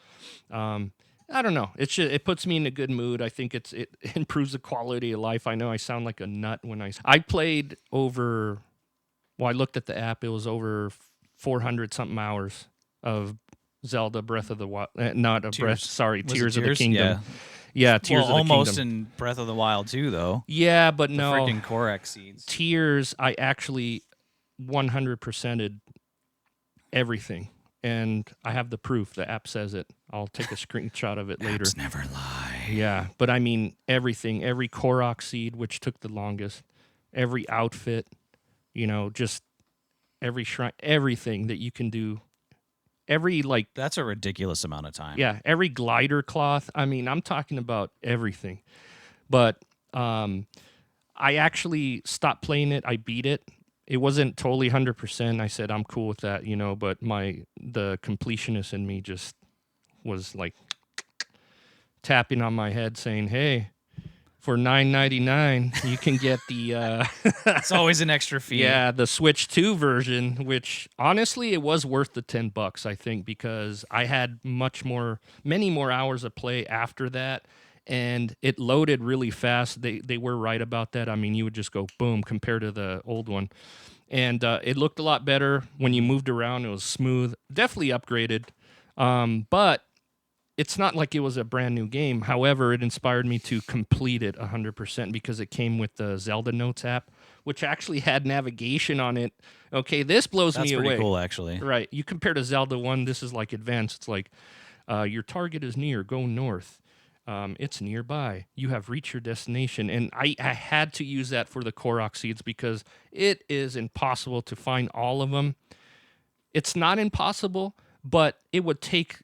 I don't know. It puts me in a good mood. I think it improves the quality of life. I know I sound like a nut when I played over. Well, I looked at the app. It was over 400 something hours of Zelda Breath of the Wild, Tears of the Kingdom. Yeah, Tears of the Kingdom. Almost in Breath of the Wild too, though. Yeah, but the no. Freaking Korak seeds. Tears, I actually 100%ed everything, and I have the proof. The app says it. I'll take a screenshot of it later. Apps never lie. Yeah, but I mean everything. Every Korok seed, which took the longest. Every outfit, you know, just every shrine, everything that you can do. That's a ridiculous amount of time. Yeah, every glider cloth. I mean, I'm talking about everything. But I actually stopped playing it. I beat it. It wasn't totally 100%. I said I'm cool with that, you know. But the completionist in me just was like tapping on my head, saying, "Hey, for $9.99, you can get the." It's always an extra fee. Yeah, the Switch 2 version, which honestly it was worth the $10, I think, because I had many more hours of play after that, and it loaded really fast. They were right about that. I mean, you would just go boom compared to the old one, and it looked a lot better when you moved around. It was smooth, definitely upgraded, but. It's not like it was a brand new game. However, it inspired me to complete it 100% because it came with the Zelda Notes app, which actually had navigation on it. Okay, this blows me away. That's pretty cool, actually. Right. You compare to Zelda 1, this is like advanced. It's like, your target is near, go north. It's nearby. You have reached your destination. And I had to use that for the Korok seeds because it is impossible to find all of them. It's not impossible, but it would take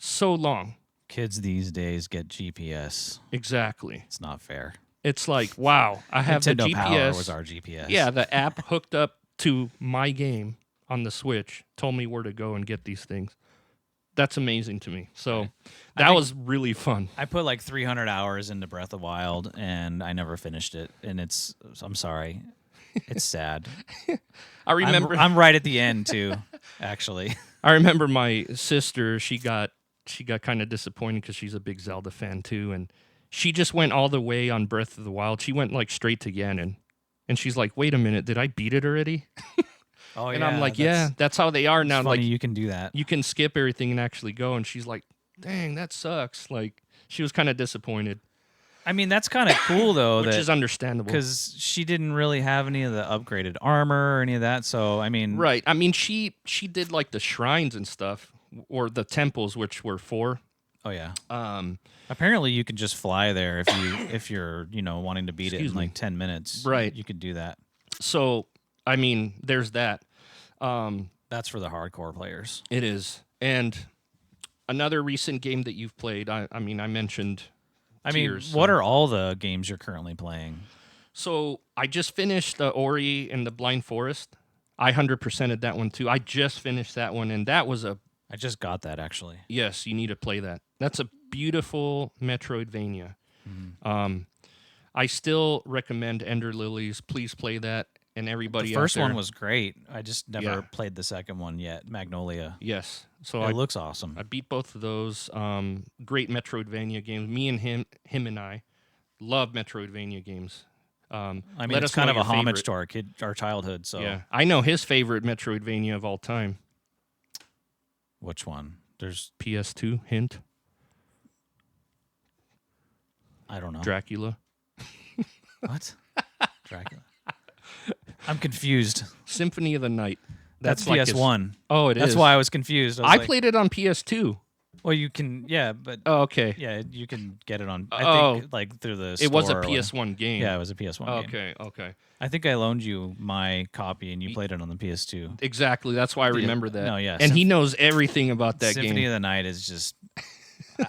so long. Kids these days get GPS. Exactly. It's not fair. It's like, wow, I have Nintendo the GPS. Power was our GPS. Yeah, the app hooked up to my game on the Switch told me where to go and get these things. That's amazing to me. So I that think- was really fun. I put like 300 hours into Breath of Wild, and I never finished it. And I'm sorry, it's sad. I remember I'm right at the end too, actually. I remember my sister, she got kind of disappointed because she's a big Zelda fan too, and she just went all the way on Breath of the Wild. She went like straight to Ganon, and she's like, "Wait a minute, did I beat it already?" Oh, And I'm like, "Yeah, that's how they are now. It's funny Like, you can do that. you can skip everything and actually go." And she's like, "Dang, that sucks." Like, she was kind of disappointed, I mean, that's kind of cool though, which is understandable. because she didn't really have any of the upgraded armor or any of that. So I mean, Right. I mean, she did like the shrines and stuff, or the temples, which were 4. oh yeah. Um, Apparently, you can just fly there if you're wanting to beat it in Excuse me. like 10 minutes. Right. You could do that. so, I mean, there's that. That's for the hardcore players. It is. And another recent game that you've played, I mean, I mentioned I mean, Tears, what so- are all the games you're currently playing? So I just finished the Ori and the Blind Forest. I 100%ed that one too. I just finished that one, and that was I just got that actually. yes, you need to play that. That's a beautiful Metroidvania. I still recommend Ender Lilies. Please play that, and everybody The first out there. one was great. I just never Yeah. played the second one yet, Magnolia. yes. So It looks awesome. I beat both of those. Great Metroidvania games. Me and him and I love Metroidvania games. I mean, let it's us kind know of a your homage favorite. to our childhood. So, Yeah, I know his favorite Metroidvania of all time. which one? There's PS2 hint. I don't know. Dracula. What? Dracula. I'm confused. Symphony of the Night. That's like his- PS1. Oh, it is. That's why I was confused. I was like, played it on PS2. Well, you can, yeah, but Oh, okay. yeah, you can get it on. I Oh. think like through the. It was a store or whatever. PS1 game. Yeah, it was a PS1 game. Okay. Okay. I think I loaned you my copy and you played it on the PS2. Exactly. That's why I remember that. No, yeah, And he knows everything about that Symphony game. of the Night is just.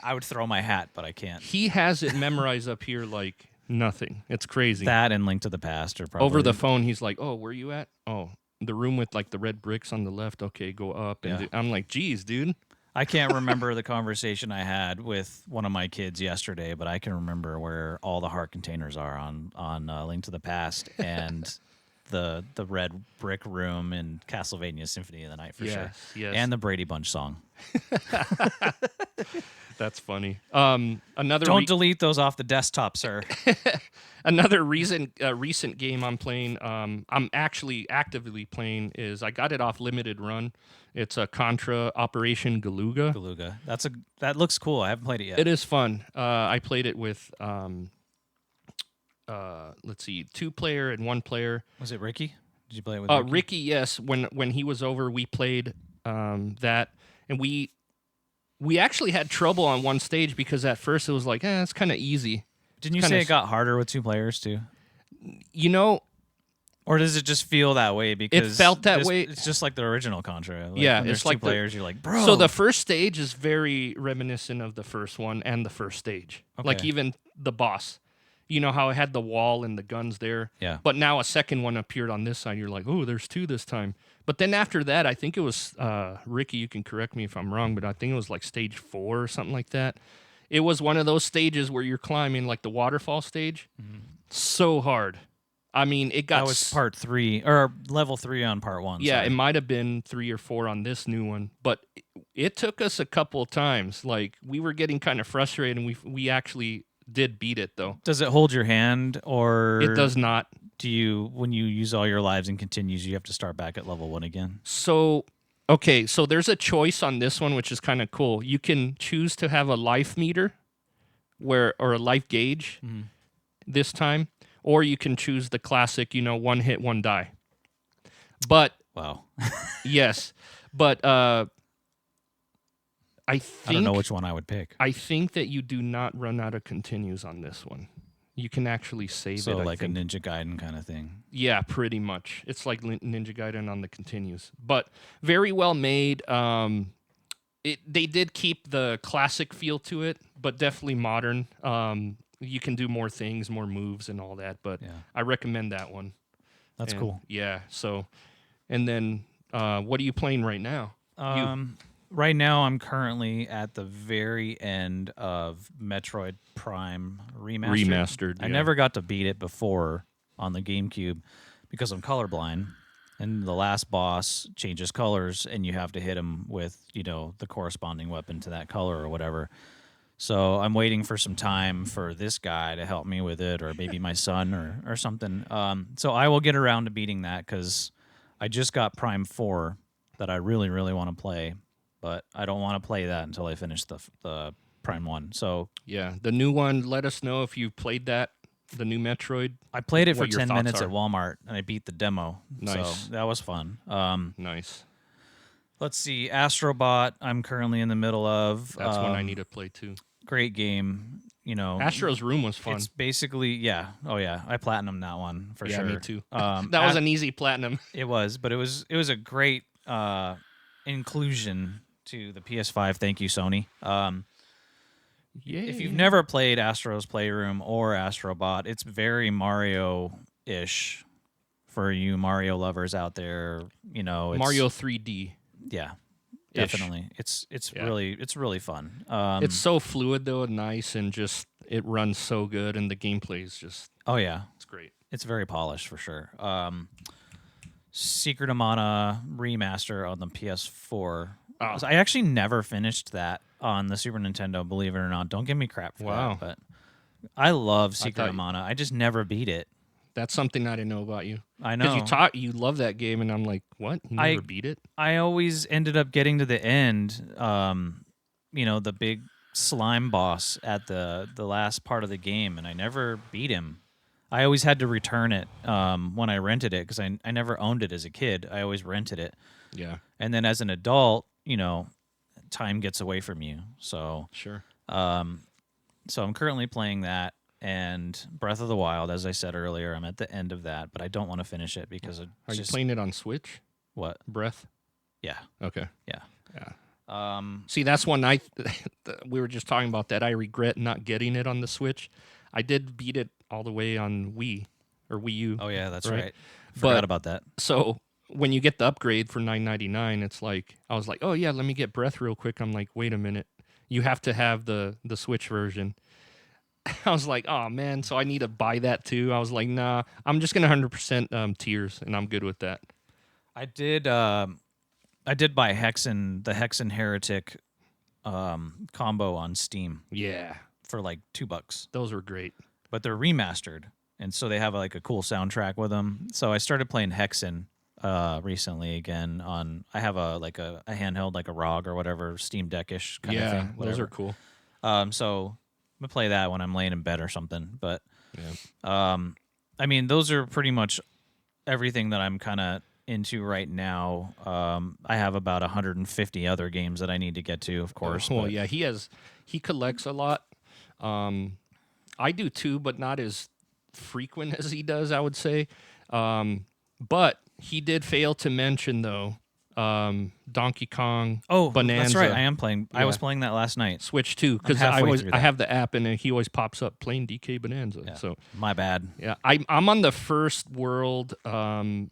I would throw my hat, but I can't. He has it memorized up here like nothing. It's crazy. That and Link to the Past are probably Over the phone, he's like, "Oh, where you at? Oh, the room with like the red bricks on the left. Okay, go up." And Yeah. I'm like, "Geez, dude." I can't remember the conversation I had with one of my kids yesterday, but I can remember where all the heart containers are on Link to the Past and the red brick room in Castlevania Symphony of the Night for sure, Yes. and the Brady Bunch song. That's funny. Another Don't delete those off the desktop, sir. another recent game I'm playing. I'm actually actively playing is I got it off limited run. It's a Contra Operation Galuga. Beluga. That looks cool. I haven't played it yet. It is fun. I played it with let's see, 2-player and 1-player. Was it Ricky? Did you play it with Ricky? Ricky, yes. When he was over, we played that, and we actually had trouble on one stage because at first it was like, it's kind of easy. Didn't you kinda say it got harder with 2 players too? You know, Or does it just feel that way? Because felt that way. It's just like the original Contra. Like, Yeah, when there's it's 2 like the- players. You're like, bro. so the first stage is very reminiscent of the first one and the first stage. Like Okay. even the boss. You know how it had the wall and the guns there? Yeah. But now a second one appeared on this side. You're like, oh, there's 2 this time. But then after that, I think it was, Ricky, you can correct me if I'm wrong, but I think it was like stage 4 or something like that. It was one of those stages where you're climbing, like the waterfall stage. So hard. I mean, it got... That was part 3 or level 3 on part 1. Yeah, sorry. it might have been 3 or 4 on this new one, but it took us a couple of times. Like, we were getting kind of frustrated, and we actually did beat it, though. Does it hold your hand, or It does not. Do you, when you use all your lives and continues, you have to start back at level 1 again? So, okay, so there's a choice on this one, which is kind of cool. You can choose to have a life meter or a life gauge this time, or you can choose the classic, 1 hit, 1 die. But, Wow. yes, but I think... I don't know which one I would pick. I think that you do not run out of continues on this one. You can actually save So it. like I a think. Ninja Gaiden kind of thing. Yeah, pretty much. It's like Ninja Gaiden on the continues, but very well made. They did keep the classic feel to it, but definitely modern. You can do more things, more moves, and all that. But Yeah. I recommend that one. That's And, cool. Yeah. So, and then What are you playing right now? Right now, I'm currently at the very end of Metroid Prime Remastered. Remastered, I yeah. never got to beat it before on the GameCube because I'm colorblind, and the last boss changes colors, and you have to hit him with, the corresponding weapon to that color or whatever. So I'm waiting for some time for this guy to help me with it, or maybe my son or something. So I will get around to beating that because I just got Prime 4 that I really, really want to play, but I don't want to play that until I finish the Prime 1. So Yeah, the new one, let us know if you've played that, the new Metroid. I played it for what your 10 thoughts minutes are. at Walmart, and I beat the demo. Nice. So that was fun. Nice. Let's see. Astrobot, I'm currently in the middle of. That's one I need to play too. Great game. Astro's Room was fun. It's basically, yeah. Oh, yeah. I platinumed that one for sure. Yeah, me too. That was an easy platinum. It was, but it was a great inclusion to the PS5. Thank you, Sony. Yeah. If you've never played Astro's Playroom or Astrobot, it's very Mario-ish for you Mario lovers out there. It's, Mario 3D. Yeah, Ish. definitely. It's Yeah. really fun. It's so fluid though, nice, and just it runs so good, and the gameplay is just oh yeah, it's great. it's very polished for sure. Secret of Mana remaster on the PS4. Oh. I actually never finished that on the Super Nintendo, believe it or not. Don't give me crap for Wow. that, but I love Secret thought of Mana. I just never beat it. That's something I didn't know about you. I know. Because you love that game, and I'm like, what? You never beat it? I always ended up getting to the end, the big slime boss at the last part of the game, and I never beat him. I always had to return it when I rented it because I never owned it as a kid. I always rented it. Yeah. And then as an adult, time gets away from you. So Sure. so I'm currently playing that, and Breath of the Wild, as I said earlier, I'm at the end of that, but I don't want to finish it because Are you playing it on Switch? What? Breath? Yeah. Okay. Yeah. Yeah. See, that's one we were just talking about that. I regret not getting it on the Switch. I did beat it all the way on Wii or Wii U. Oh yeah, that's Right. right. Forgot about that. So when you get the upgrade for $9.99, it's like I was like, oh yeah, let me get Breath real quick. I'm like, wait a minute, you have to have the Switch version. I was like, oh man, so I need to buy that too. I was like, nah, I'm just gonna 100% Tears, and I'm good with that. I did buy the Hexen Heretic combo on Steam Yeah, for like $2. those were great. But they're remastered, and so they have like a cool soundtrack with them. So I started playing Hexen recently again on. I have a handheld, like a ROG or whatever, Steam Deck-ish kind of thing. Yeah, those whatever. are cool. So I'm gonna play that when I'm laying in bed or something. But Yeah. I mean, those are pretty much everything that I'm kind of into right now. I have about 150 other games that I need to get to, of course. Well, but yeah, he collects a lot. I do too, but not as frequent as he does, I would say. But he did fail to mention though, Donkey Kong. Bonanza. That's right. I am playing. I was Yeah. playing that last night. Switch 2 because halfway through I that. have the app and he always pops up playing DK Bonanza. Yeah. So My bad. yeah, I'm on the first world. I'm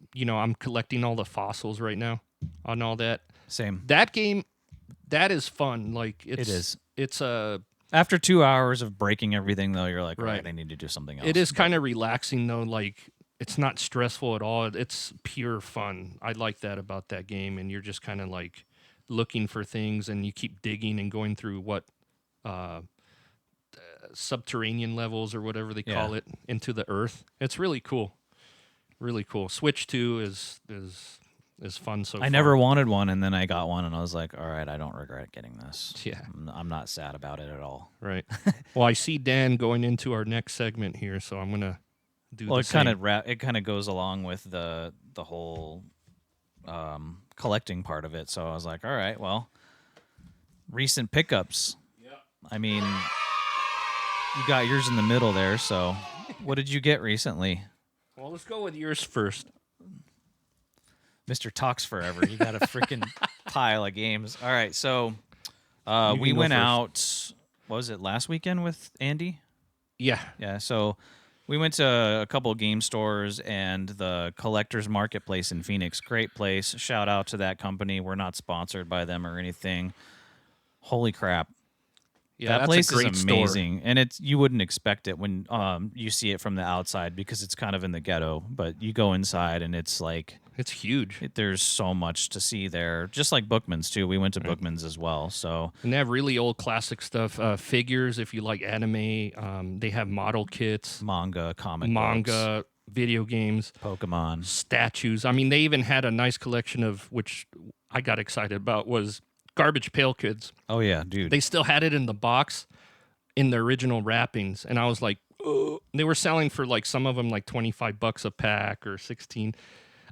collecting all the fossils right now on all that. Same. That game, that is fun. Like It is. It's a. After 2 hours of breaking everything, though, you're like, Right. right, I need to do something else. It is kind of relaxing though. Like it's not stressful at all. It's pure fun. I like that about that game, and you're just kind of like looking for things, and you keep digging and going through subterranean levels or whatever they call it into the earth. It's really cool. Really cool. Switch 2 is fun so far. I never wanted one, and then I got one, and I was like, all right, I don't regret getting this. Yeah. I'm not sad about it at all. Right. Well, I see Dan going into our next segment here, so I'm gonna do. Well, the it same. kind of goes along with the whole collecting part of it. So I was like, all right, well, recent pickups. Yeah. I mean, you got yours in the middle there. So what did you get recently? Well, let's go with yours first. Mr. Talks Forever. You got a freaking pile of games. All right, so You we can go went first. out. What was it, last weekend with Andy? Yeah. Yeah. So We went to a couple of game stores and the Collectors Marketplace in Phoenix. Great place. Shout out to that company. We're not sponsored by them or anything. Holy crap. Yeah, That that's a place is great store. amazing, and you wouldn't expect it when you see it from the outside because it's kind of in the ghetto. But you go inside, and it's like It's huge. there's so much to see there. Just like Bookman's too. We went to Bookman's as well. So And they have really old classic stuff, figures if you like anime. They have model kits, manga, comic books, manga, video games, Pokemon. statues. I mean, they even had a nice collection of, which I got excited about, was Garbage Pail Kids. Oh yeah, dude. They still had it in the box in the original wrappings, and I was like, oh. They were selling for like some of them like $25 a pack or 16.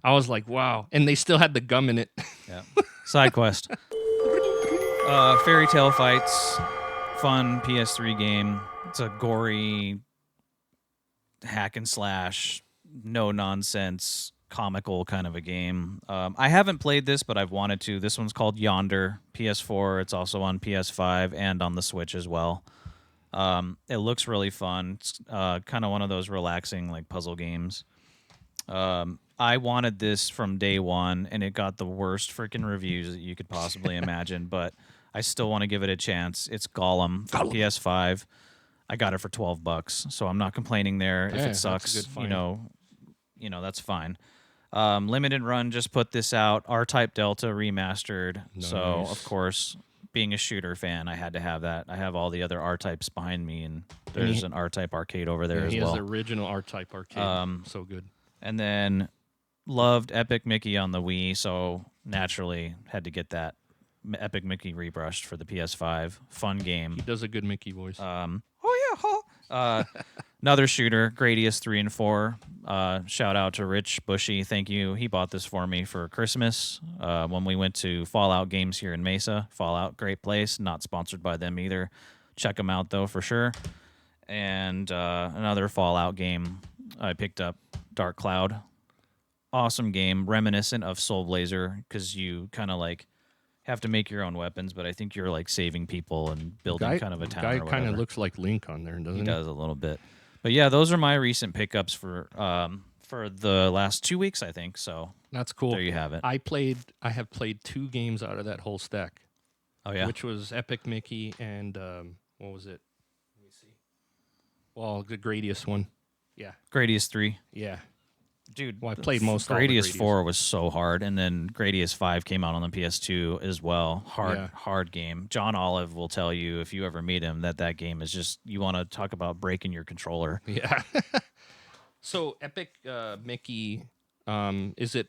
I was like, wow. And they still had the gum in it. Yeah. Side quest. Fairy Tale Fights. Fun PS3 game. It's a gory hack and slash, no nonsense, comical kind of a game. I haven't played this, but I've wanted to. This one's called Yonder, PS4. It's also on PS5 and on the Switch as well. It looks really fun. It's kind of one of those relaxing like puzzle games. I wanted this from day one, and it got the worst freaking reviews that you could possibly imagine, but I still want to give it a chance. It's Gollum for PS5. I got it for $12, so I'm not complaining there. If Yeah, it that's a sucks, good find. that's fine. Limited Run just put this out. R-Type Delta remastered. So, Nice. of course, being a shooter fan, I had to have that. I have all the other R-Types behind me, and there's an R-Type arcade over there as He well. has the original R-Type arcade. So good. And then loved Epic Mickey on the Wii, so naturally had to get that Epic Mickey rebrushed for the PS5. Fun game. He does a good Mickey voice. Another shooter, Gradius 3 and 4. Shout out to Rich Bushy. Thank you. He bought this for me for Christmas when we went to Fallout Games here in Mesa. Fallout, great place. Not sponsored by them either. Check them out, though, for sure. And another Fallout game I picked up, Dark Cloud. Awesome game, reminiscent of Soul Blazer, because you kind of like have to make your own weapons, but I think you're like saving people and building kind of a town. Guy or whatever. kind of looks like Link on there, doesn't he? He does a little bit. But yeah, those are my recent pickups for the last 2 weeks, I think. So That's cool. there you have it. I have played 2 games out of that whole stack. Oh yeah, Which was Epic Mickey and what was it? Let me see. Well, the Gradius one. Yeah. Gradius 3. Yeah. Dude, Well, I played most all the Gradius Gradius. 4 was so hard, and then Gradius 5 came out on the PS2 as well. Hard game. John Olive will tell you if you ever meet him that game is just, you want to talk about breaking your controller. Yeah. So Epic Mickey, is it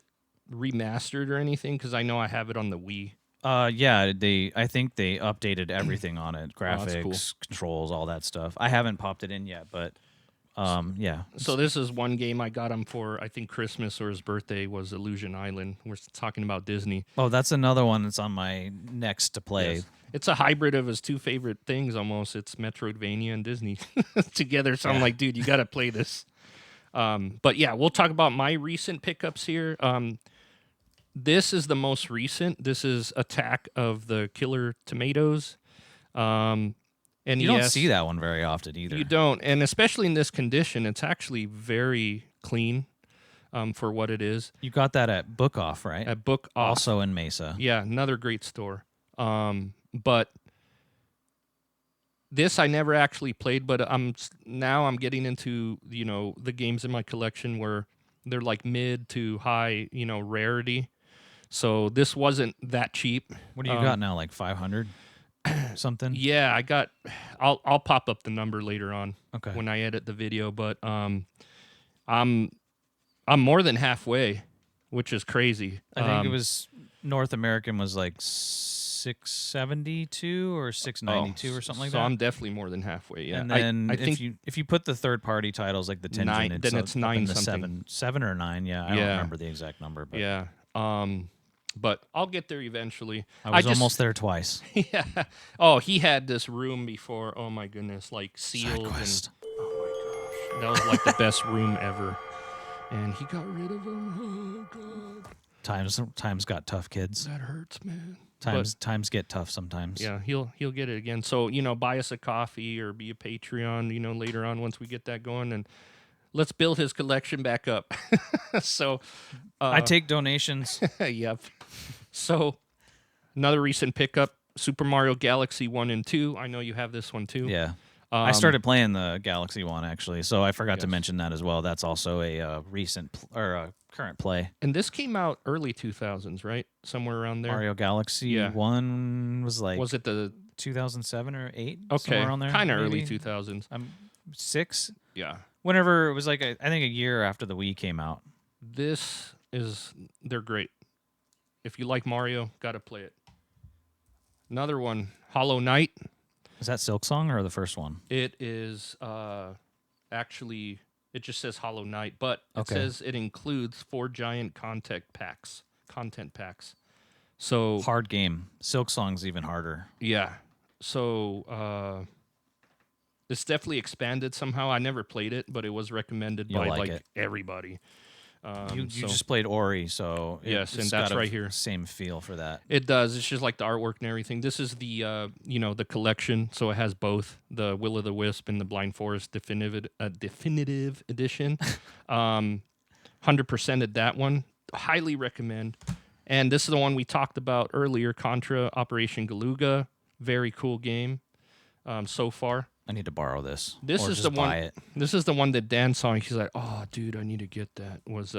remastered or anything? Because I know I have it on the Wii. Yeah, I think they updated everything on it, that's graphics, cool. controls, all that stuff. I haven't popped it in yet, but yeah. So this is one game I got him for, I think Christmas or his birthday, was Illusion Island. We're talking about Disney. Oh, that's another one that's on my next to play. Yes. It's a hybrid of his 2 favorite things almost. It's Metroidvania and Disney together. So I'm like, dude, you got to play this. But yeah, we'll talk about my recent pickups here. This is the most recent. This is Attack of the Killer Tomatoes. And You don't see that one very often either. You don't, and especially in this condition, it's actually very clean for what it is. You got that at Book Off, right? At Book Off, Also in Mesa. yeah, another great store. But this I never actually played, but I'm getting into the games in my collection where they're like mid to high rarity. So this wasn't that cheap. What do you got now? Like 500 something? Yeah, I got. I'll pop up the number later on. Okay. When I edit the video, but I'm more than halfway, which is crazy. I think it was North American was like 672 or 692 or something like so that. I'm definitely more than halfway. Yeah, And then I think if you put the third party titles like the Tengen, Nine- then it's up in 9 the something. 7 or 9. Yeah, I don't Yeah. remember the exact number, but yeah. But I'll get there eventually. I was just- almost there twice. Yeah. Oh, he had this room before. Oh my goodness, like sealed. And, quest. oh my gosh, that was like the best room ever. And he got rid of him. Oh god, Times got tough, kids. that hurts, man. Times get tough sometimes. Yeah, he'll get it again. So buy us a coffee or be a Patreon. Later on once we get that going, and let's build his collection back up. So, I take donations. yep. So, another recent pickup, Super Mario Galaxy 1 and 2. I know you have this one too. Yeah. I started playing the Galaxy one actually, so I forgot to mention that as well. That's also a current play. And this came out early 2000s, right? Somewhere around there. Mario Galaxy one was like Was it the 2007 or 8? okay? Somewhere around there, Kind of early maybe? 2000s. I'm 6. Yeah. Whenever it was like I think a year after the Wii came out. They're great. If you like Mario, gotta play it. Another one, Hollow Knight. Is that Silk Song or the first one? It is actually, it just says Hollow Knight, but it says it includes 4 giant content packs. So Hard game. Silk Song's even harder. yeah. So it's definitely expanded somehow. I never played it, but it was recommended by like everybody. You just played Ori, so yes, and it's that's got a right here. Same feel for that. It does. It's just like the artwork and everything. This is the the collection, so it has both the Will o' the Wisp and the Blind Forest definitive edition. 100%ed that one. Highly recommend. And this is the one we talked about earlier, Contra Operation Galuga. Very cool game so far. I need to borrow this. This or is just the one. buy it. This is the one that Dan saw. And he's like, "Oh, dude, I need to get that." Was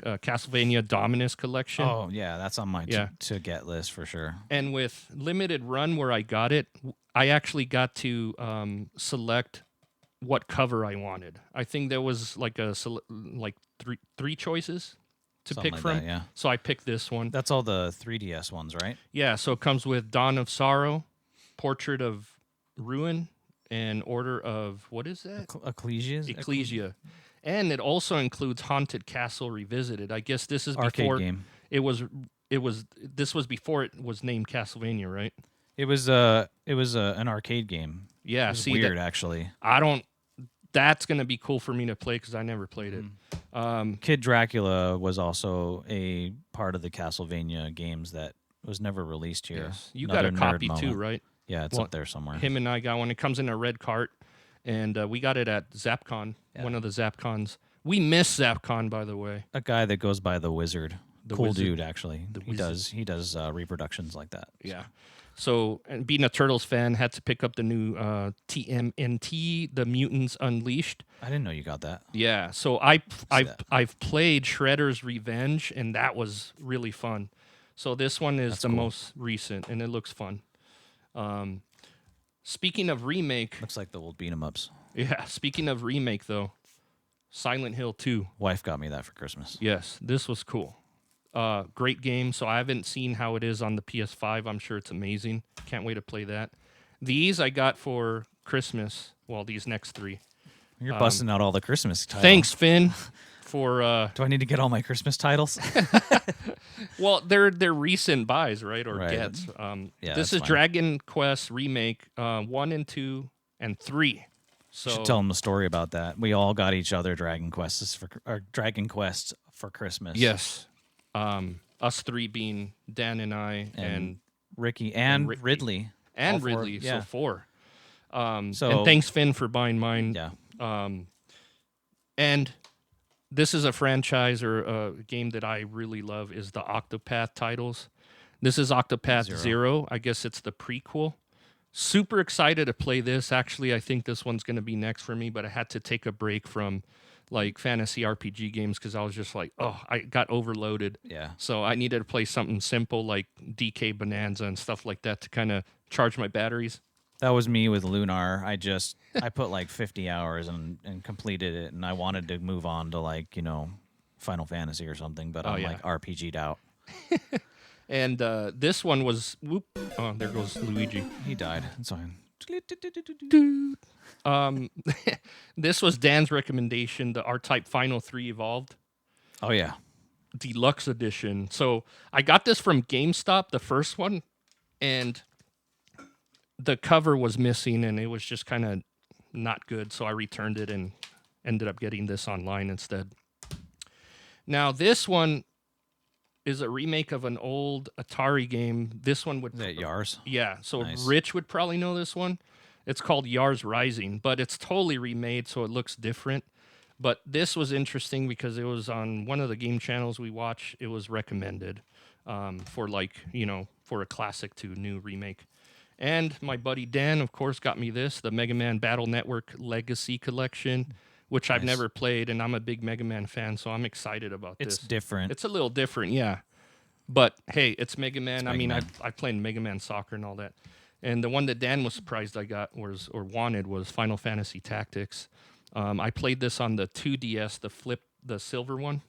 Castlevania Dominus collection. Oh yeah, that's on my to get list for sure. And with limited run where I got it, I actually got to select what cover I wanted. I think there was like three choices to Something pick like from. that, yeah. So I picked this one. That's all the 3DS ones, right? Yeah. So it comes with Dawn of Sorrow, Portrait of Ruin, and Order of what is that? Ecclesia. And it also includes Haunted Castle Revisited. I guess this is arcade before game. This was before it was named Castlevania, right? It was an arcade game. Yeah, It was weird actually. That's gonna be cool for me to play because I never played it. Kid Dracula was also a part of the Castlevania games that was never released here. Yes. You Another got a copy nerd too, moment. right? Yeah, it's up there somewhere. Him and I got one. It comes in a red cart, and we got it at ZapCon, one of the ZapCons. We miss ZapCon, by the way. A guy that goes by the Wizard. Cool Wizard. dude, actually. He does reproductions like that. Yeah. So, and being a Turtles fan, had to pick up the new TMNT, The Mutants Unleashed. I didn't know you got that. Yeah. So I've played Shredder's Revenge, and that was really fun. So this one is the most recent, and it looks fun. Speaking of remake, Looks like the old beat 'em ups. yeah. Speaking of remake, though, Silent Hill 2. Wife got me that for Christmas. Yes, this was cool. Great game. So I haven't seen how it is on the PS5. I'm sure it's amazing. Can't wait to play that. These I got for Christmas. Well, these next 3. You're busting out all the Christmas titles. Thanks, Finn, for. Do I need to get all my Christmas titles? Well, they're recent buys, right, or Right. gets. Yeah, this that's is fine. Dragon Quest remake 1 and 2 and 3. So You should tell them the story about that. We all got each other Dragon Quests for Christmas. yes, us 3 being Dan and I and Ricky and Ricky. Ridley. and all four, Ridley. yeah. So 4. So And thanks, Finn, for buying mine. Yeah. And this is a franchise or a game that I really love is the Octopath titles. This is Octopath Zero. I guess it's the prequel. Super excited to play this. Actually, I think this one's going to be next for me, but I had to take a break from like fantasy RPG games because I was just like, oh, I got overloaded. Yeah. So I needed to play something simple like DK Bonanza and stuff like that to kind of charge my batteries. That was me with Lunar. I put like 50 hours and completed it, and I wanted to move on to like, Final Fantasy or something, but I'm like RPG'd out. And this one was, oh, there goes Luigi. He died. It's fine. This was Dan's recommendation, the R-Type Final 3 Evolved Oh yeah. Deluxe Edition. So I got this from GameStop, the first one, and the cover was missing, and it was just kind of not good. So I returned it and ended up getting this online instead. Now this one is a remake of an old Atari game. This one would... Is that Yars? Yeah, so Nice. Rich would probably know this one. It's called Yars Rising, but it's totally remade, so it looks different. But this was interesting because it was on one of the game channels we watch. It was recommended for for a classic to new remake. And my buddy Dan, of course, got me the Mega Man Battle Network Legacy Collection, which I've Nice. never played, and I'm a big Mega Man fan, so I'm excited about It's this. different. It's a little different, yeah. But hey, it's Mega Man. It's I Mega mean, Man. I played Mega Man Soccer and all that. And the one that Dan was surprised I got was Final Fantasy Tactics. I played this on the 2DS, the silver one.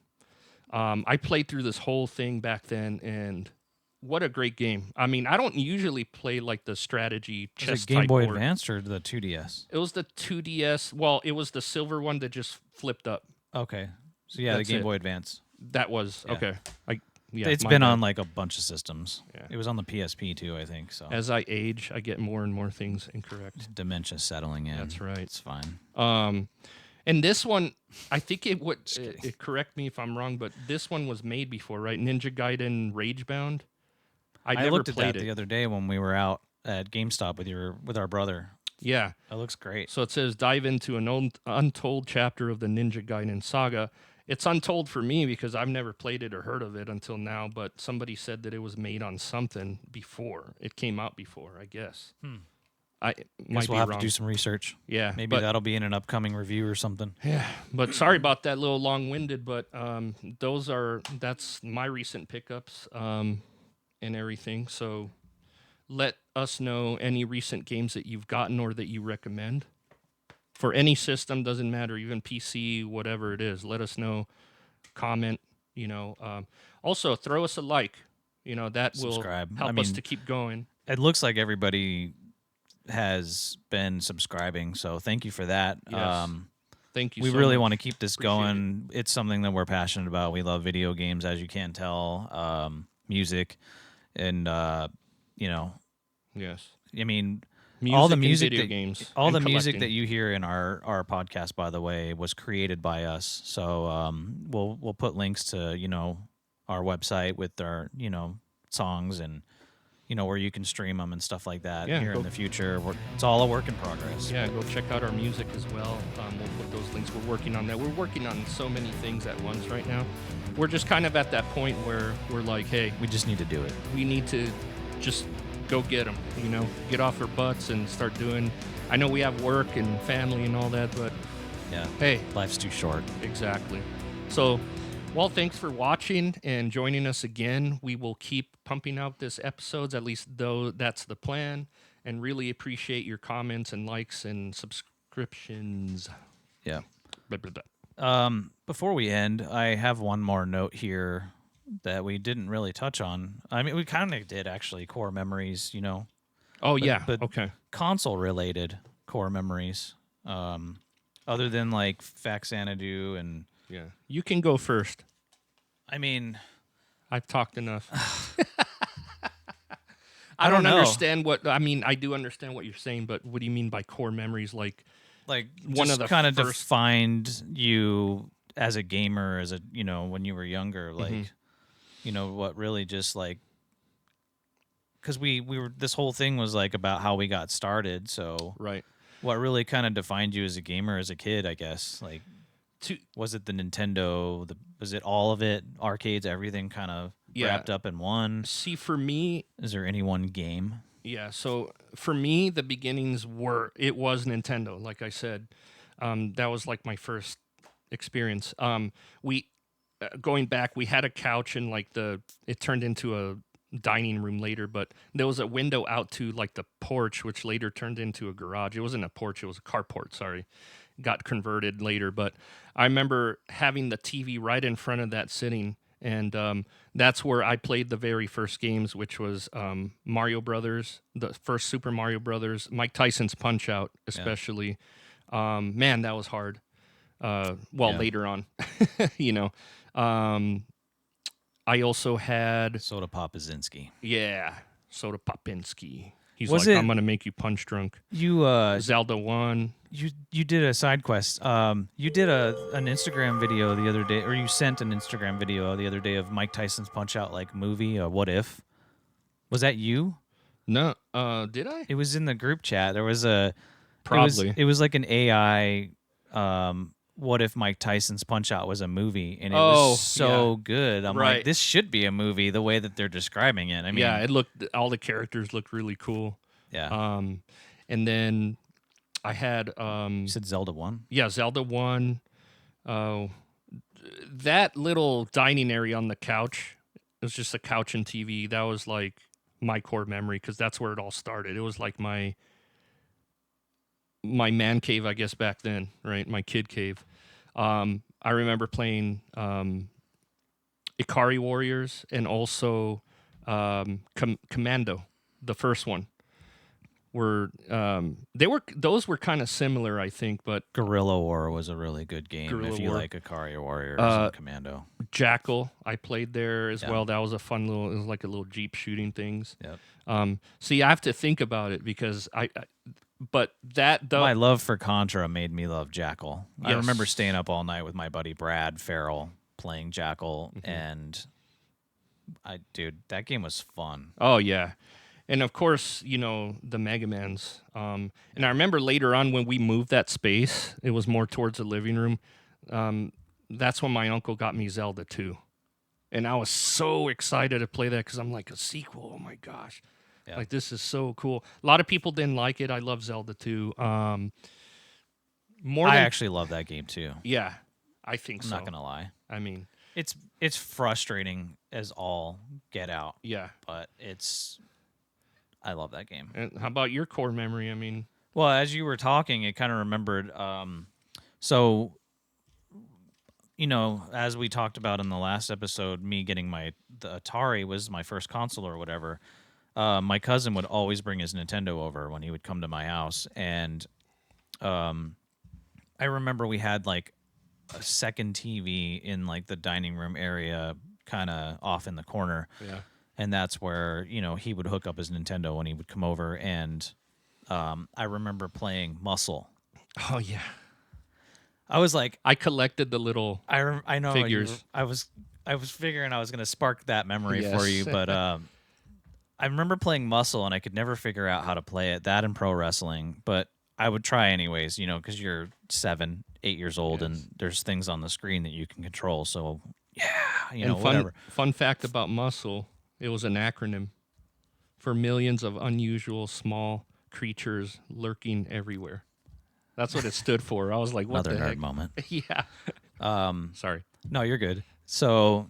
I played through this whole thing back then, and what a great game. I mean, I don't usually play like the strategy Was chess it Game type Boy board. Advanced or the 2DS? It was the 2DS. Well, it was the silver one that just flipped up. Okay. So yeah, That's the Game it. Boy Advance. That was Yeah. okay. Yeah, It's my been bad. on like a bunch of systems. Yeah. It was on the PSP too, I think. So As I age, I get more and more things incorrect. dementia settling in. That's right. It's fine. And this one, I think Just kidding. it correct me if I'm wrong, but this one was made before, right? Ninja Gaiden Ragebound. I never looked at played that it. the other day when we were out at GameStop with our brother. Yeah. That looks great. So it says dive into an untold chapter of the Ninja Gaiden saga. It's untold for me because I've never played it or heard of it until now, but somebody said that it was made on something before. It came out before, I guess. I might Guess we'll be have wrong. to do some research. Yeah. Maybe but, that'll be in an upcoming review or something. Yeah, but sorry about that little long-winded, but that's my recent pickups and everything. So let us know any recent games that you've gotten or that you recommend. For any system, doesn't matter, even PC, whatever it is. Let us know, comment, also throw us a like. That Subscribe. will help us to keep going. It looks like everybody has been subscribing, so thank you for that. Yes. Thank you We so really much. want to keep this Appreciate going. It's something that we're passionate about. We love video games, as you can tell, music, and Yes. I mean, Music all the and music video that, games. all and the music collecting. that you hear in our podcast, by the way, was created by us. So we'll put links to our website with our songs and where you can stream them and stuff like that Yeah, here go- in the future. It's all a work in progress. Yeah, go check out our music as well. We'll put those links. We're working on that. We're working on so many things at once right now. We're just kind of at that point where we're like, hey, We just need to do it. we need to just go get them, get off our butts and start doing. I know we have work and family and all that, but Yeah. hey, Life's too short. exactly. So, well, thanks for watching and joining us again. We will keep pumping out this episodes, at least though that's the plan, and really appreciate your comments and likes and subscriptions. Yeah. Blah, blah, blah. Before we end, I have one more note here that we didn't really touch on. I mean, we kind of did actually, core memories, Oh, But- yeah. but- Okay. console related core memories. Other than like Faxanadu and Yeah. You can go first. I mean, I've talked enough. I I don't don't know. understand I do understand what you're saying, but what do you mean by core memories? Like, one of the the kind of first- defined you as a gamer, as a when you were younger, like what really just like, because we were, this whole thing was like about how we got started. So right. what really kind of defined you as a gamer as a kid, I guess, like, was it the Nintendo? Was it all of it? Arcades, everything kind of Yeah. wrapped up in one? See, for me, Is there any one game? yeah. So for me, the beginnings was Nintendo. Like I said, that was like my first experience. We going back, we had a couch and like it turned into a dining room later, but there was a window out to like the porch, which later turned into a garage. It wasn't a porch; it was a carport. Sorry, got converted later. But I remember having the TV right in front of that sitting. And that's where I played the very first games, which was Mario Brothers, the first Super Mario Brothers, Mike Tyson's Punch Out, especially. Man, that was hard. Yeah. Later on, I also had, Soda Pop Pazinski. Soda Popinski. He's Was like, it- I'm gonna make you punch drunk. You Zelda 1. you did a side quest. You did an Instagram video the other day, or you sent an Instagram video the other day of Mike Tyson's Punch Out like movie. What if? Was that you? No, did I? It was in the group chat. There was a Probably. It was like an AI What If Mike Tyson's Punch-Out was a movie, and it was Oh, so good. I'm like, right. this should be a movie the way that they're describing it. I Yeah, mean, it looked all the characters looked really cool. yeah. And then I had You said Zelda 1? yeah, Zelda 1. Oh, that little dining area on the couch. It was just a couch and TV. That was like my core memory because that's where it all started. It was like my man cave, I guess, back then, right? My kid cave. I remember playing Ikari Warriors and also Commando, the first one. Those were kind of similar, I think, but Guerrilla War was a really good game Guerrilla if you War. like Ikari Warriors Uh, and Commando. Jackal, I played there as Yeah. well. That was a fun little. It was like a little Jeep shooting things. Yep. See, I have to think about it because but that though. My love for Contra made me love Jackal. I remember Yes. staying up all night with my buddy Brad Farrell playing Jackal, Mm-hmm. and dude, that game was fun. Oh yeah, and of course the Mega Mans. And I remember later on when we moved that space, it was more towards the living room. That's when my uncle got me Zelda 2. And I was so excited to play that because I'm like, a sequel. Oh my gosh. Yeah. Like, this is so cool. A lot of people didn't like it. I love Zelda 2. More I than, actually love that game too. yeah, I think I'm so. not gonna lie. I mean, It's frustrating as all get out, yeah. but I love that game. And how about your core memory? I mean, Well, as you were talking, it kind of remembered. So, as we talked about in the last episode, me getting the Atari was my first console or whatever. My cousin would always bring his Nintendo over when he would come to my house, and I remember we had like a second TV in like the dining room area, kind of off in the corner. yeah. And that's where he would hook up his Nintendo when he would come over, and I remember playing Muscle. Oh, yeah. I was like, I collected the little I know figures. I was figuring I was gonna spark that memory for Yes. you, but I remember playing Muscle, and I could never figure out how to play it. That and pro wrestling, but I would try anyways. Because you're 7, 8 years old, Yes. and there's things on the screen that you can control. So yeah, And whatever. fun fact about Muscle, it was an acronym for millions of unusual small creatures lurking everywhere. That's what it stood for. I was like, what Another the nerd heck? moment. Yeah. Sorry. No, you're good. So,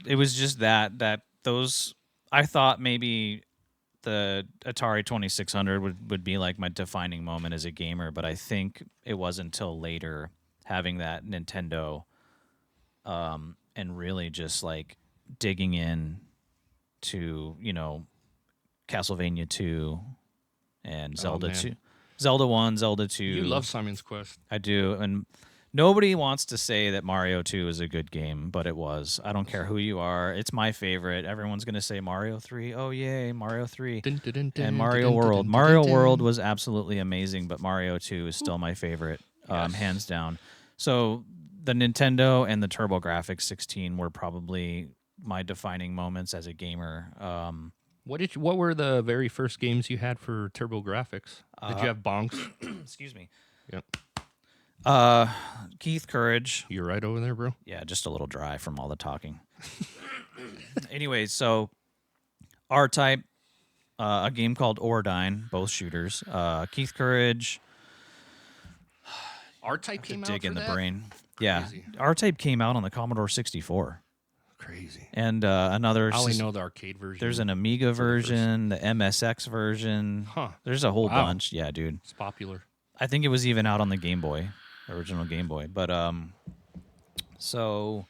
it was just that those, I thought maybe the Atari 2600 would be like my defining moment as a gamer, but I think it wasn't until later having that Nintendo and really just like digging in to, Castlevania 2 and Zelda man. 2. Zelda 1, Zelda 2. You love Simon's Quest. I do, and nobody wants to say that Mario 2 is a good game, but it was. I don't care who you are. It's my favorite. Everyone's going to say Mario 3. Oh, yay, Mario 3. Dun, dun, dun, And dun, Mario dun, dun, World. dun, Mario dun, World dun. was absolutely amazing, but Mario 2 is still my favorite, Yes. hands down. So the Nintendo and the TurboGrafx 16 were probably my defining moments as a gamer. What were the very first games you had for TurboGrafx? Did you have bonks? Excuse me. Yep. Keith Courage. You're right over there, bro. Yeah, just a little dry from all the talking. Anyways, so R-Type, a game called Ordine, both shooters. Keith Courage, R-Type came out dig for in the that? brain. Yeah, Crazy. R-Type came out on the Commodore 64. Crazy. And another... I only know the arcade version. There's an Amiga version, the MSX version. Huh. There's a whole Wow. bunch. Yeah, dude. It's popular. I think it was even out on the Game Boy, original Game Boy. But so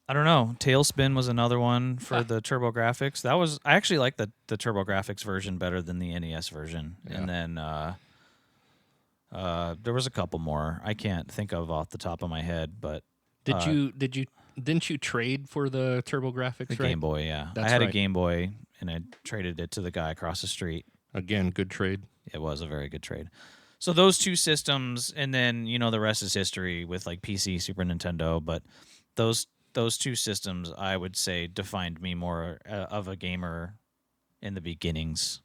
I don't know. Tailspin was another one for the TurboGrafx. I actually like the TurboGrafx version better than the NES version. Yeah. And then there was a couple more I can't think of off the top of my head, but Didn't you trade for the TurboGrafx? the right? Game Boy, yeah. That's I had a right. Game Boy and I traded it to the guy across the street. Again, good trade. It was a very good trade. So those two systems, and then the rest is history with like PC, Super Nintendo. But those two systems, I would say, defined me more of a gamer in the beginnings.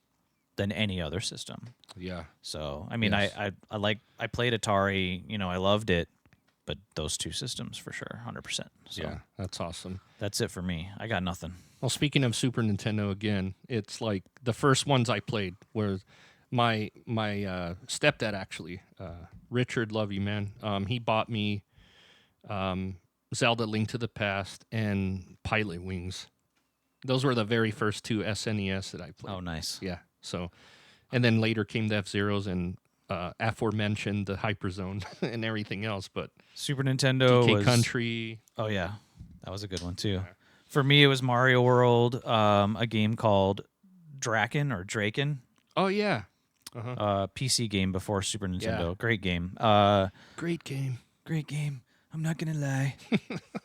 than any other system. Yeah. So I mean, Yes. I played Atari. You know, I loved it, but those two systems for sure, 100%. So Yeah, that's awesome. that's it for me. I got nothing. Well, speaking of Super Nintendo again, it's like the first ones I played were my stepdad actually, Richard, love you man. He bought me Zelda: Link to the Past and Pilot Wings. Those were the very first two SNES that I played. Oh, nice. Yeah. So, and then later came the F-Zeros and aforementioned the HyperZone and everything else. But Super Nintendo DK was Country. Oh yeah, that was a good one too. For me, it was Mario World, a game called Draken or Draken, Oh yeah. PC game before Super Nintendo. Yeah. Great game. Great game. Great game. I'm not gonna lie.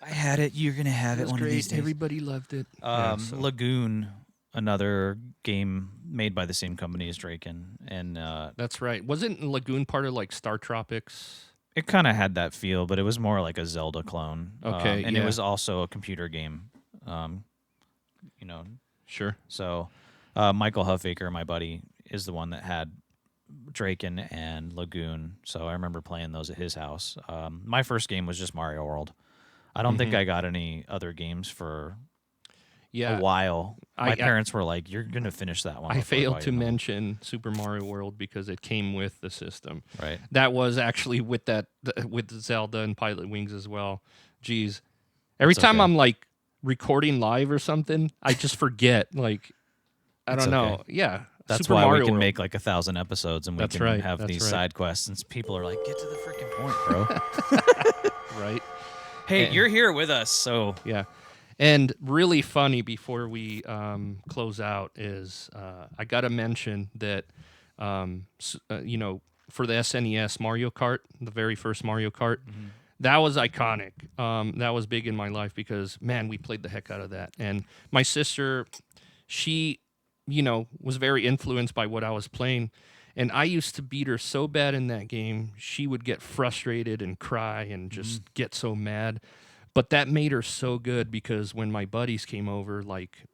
I had it. You're gonna have it one of these days. Everybody loved it. Lagoon, another game made by the same company as Draken, and That's right. Wasn't Lagoon part of like Star Tropics? it kind of had that feel, but it was more like a Zelda clone. Okay, and yeah. it was also a computer game. You know, Sure. so Michael Huffaker, my buddy, is the one that had Draken and Lagoon. So I remember playing those at his house. My first game was just Mario World. I don't think I got any other games for Yeah. a while. My I- parents were like, "You're gonna finish that one." I before we failed buy to you another." mention Super Mario World because it came with the system. Right. That was actually with with Zelda and Pilot Wings as well. Jeez. Every It's time okay. I'm like recording live or something, I just forget. Like, I It's don't know. okay. Yeah. That's Super why Mario we can World. make like 1,000 episodes and we That's can right, have that's these right. side quests. And people are like, "Get to the freaking point, bro." Right. Hey, And- you're here with us, so Yeah. And really funny before we close out is I got to mention that, for the SNES Mario Kart, the very first Mario Kart, that was iconic. That was big in my life because, man, we played the heck out of that. And my sister, she, was very influenced by what I was playing. And I used to beat her so bad in that game, she would get frustrated and cry and just get so mad. But that made her so good because when my buddies came over, like,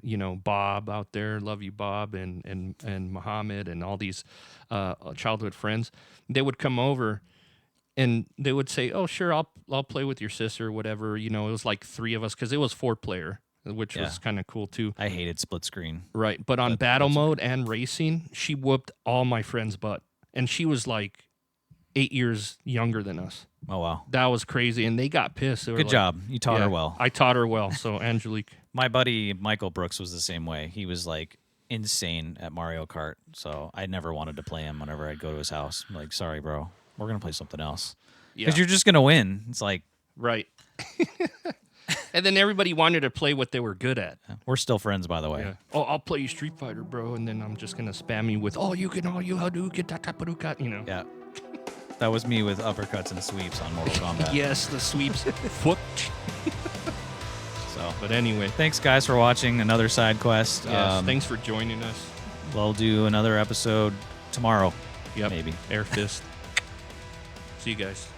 Bob out there, love you, Bob, and Muhammad and all these childhood friends, they would come over and they would say, "Oh, sure, I'll play with your sister," or whatever. It was like three of us because it was 4-player, which was kind of cool too. I hated split screen. Right. But on battle mode and racing, she whooped all my friends' butt. And she was like 8 years younger than us. Oh wow. That was crazy. And they got pissed. They were Good like, job. You taught Yeah, her well. I taught her well. So, Angelique. My buddy Michael Brooks was the same way. He was like insane at Mario Kart, so I never wanted to play him whenever I'd go to his house. I'm like, "Sorry, bro. We're going to play something else." Because you're just going to win. It's like, Right. And then everybody wanted to play what they were good at. we're still friends, by the way. Yeah. Oh, I'll play you Street Fighter, bro. And then I'm just going to spam you with, "Oh, you can all you Hadouken, Tataparuka," Yeah. That was me with uppercuts and sweeps on Mortal Kombat. Yes, the sweeps. Foot. So, But anyway. thanks guys for watching another side quest. Yes, thanks for joining us. We'll do another episode tomorrow. Yep. Maybe. Air fist. See you guys.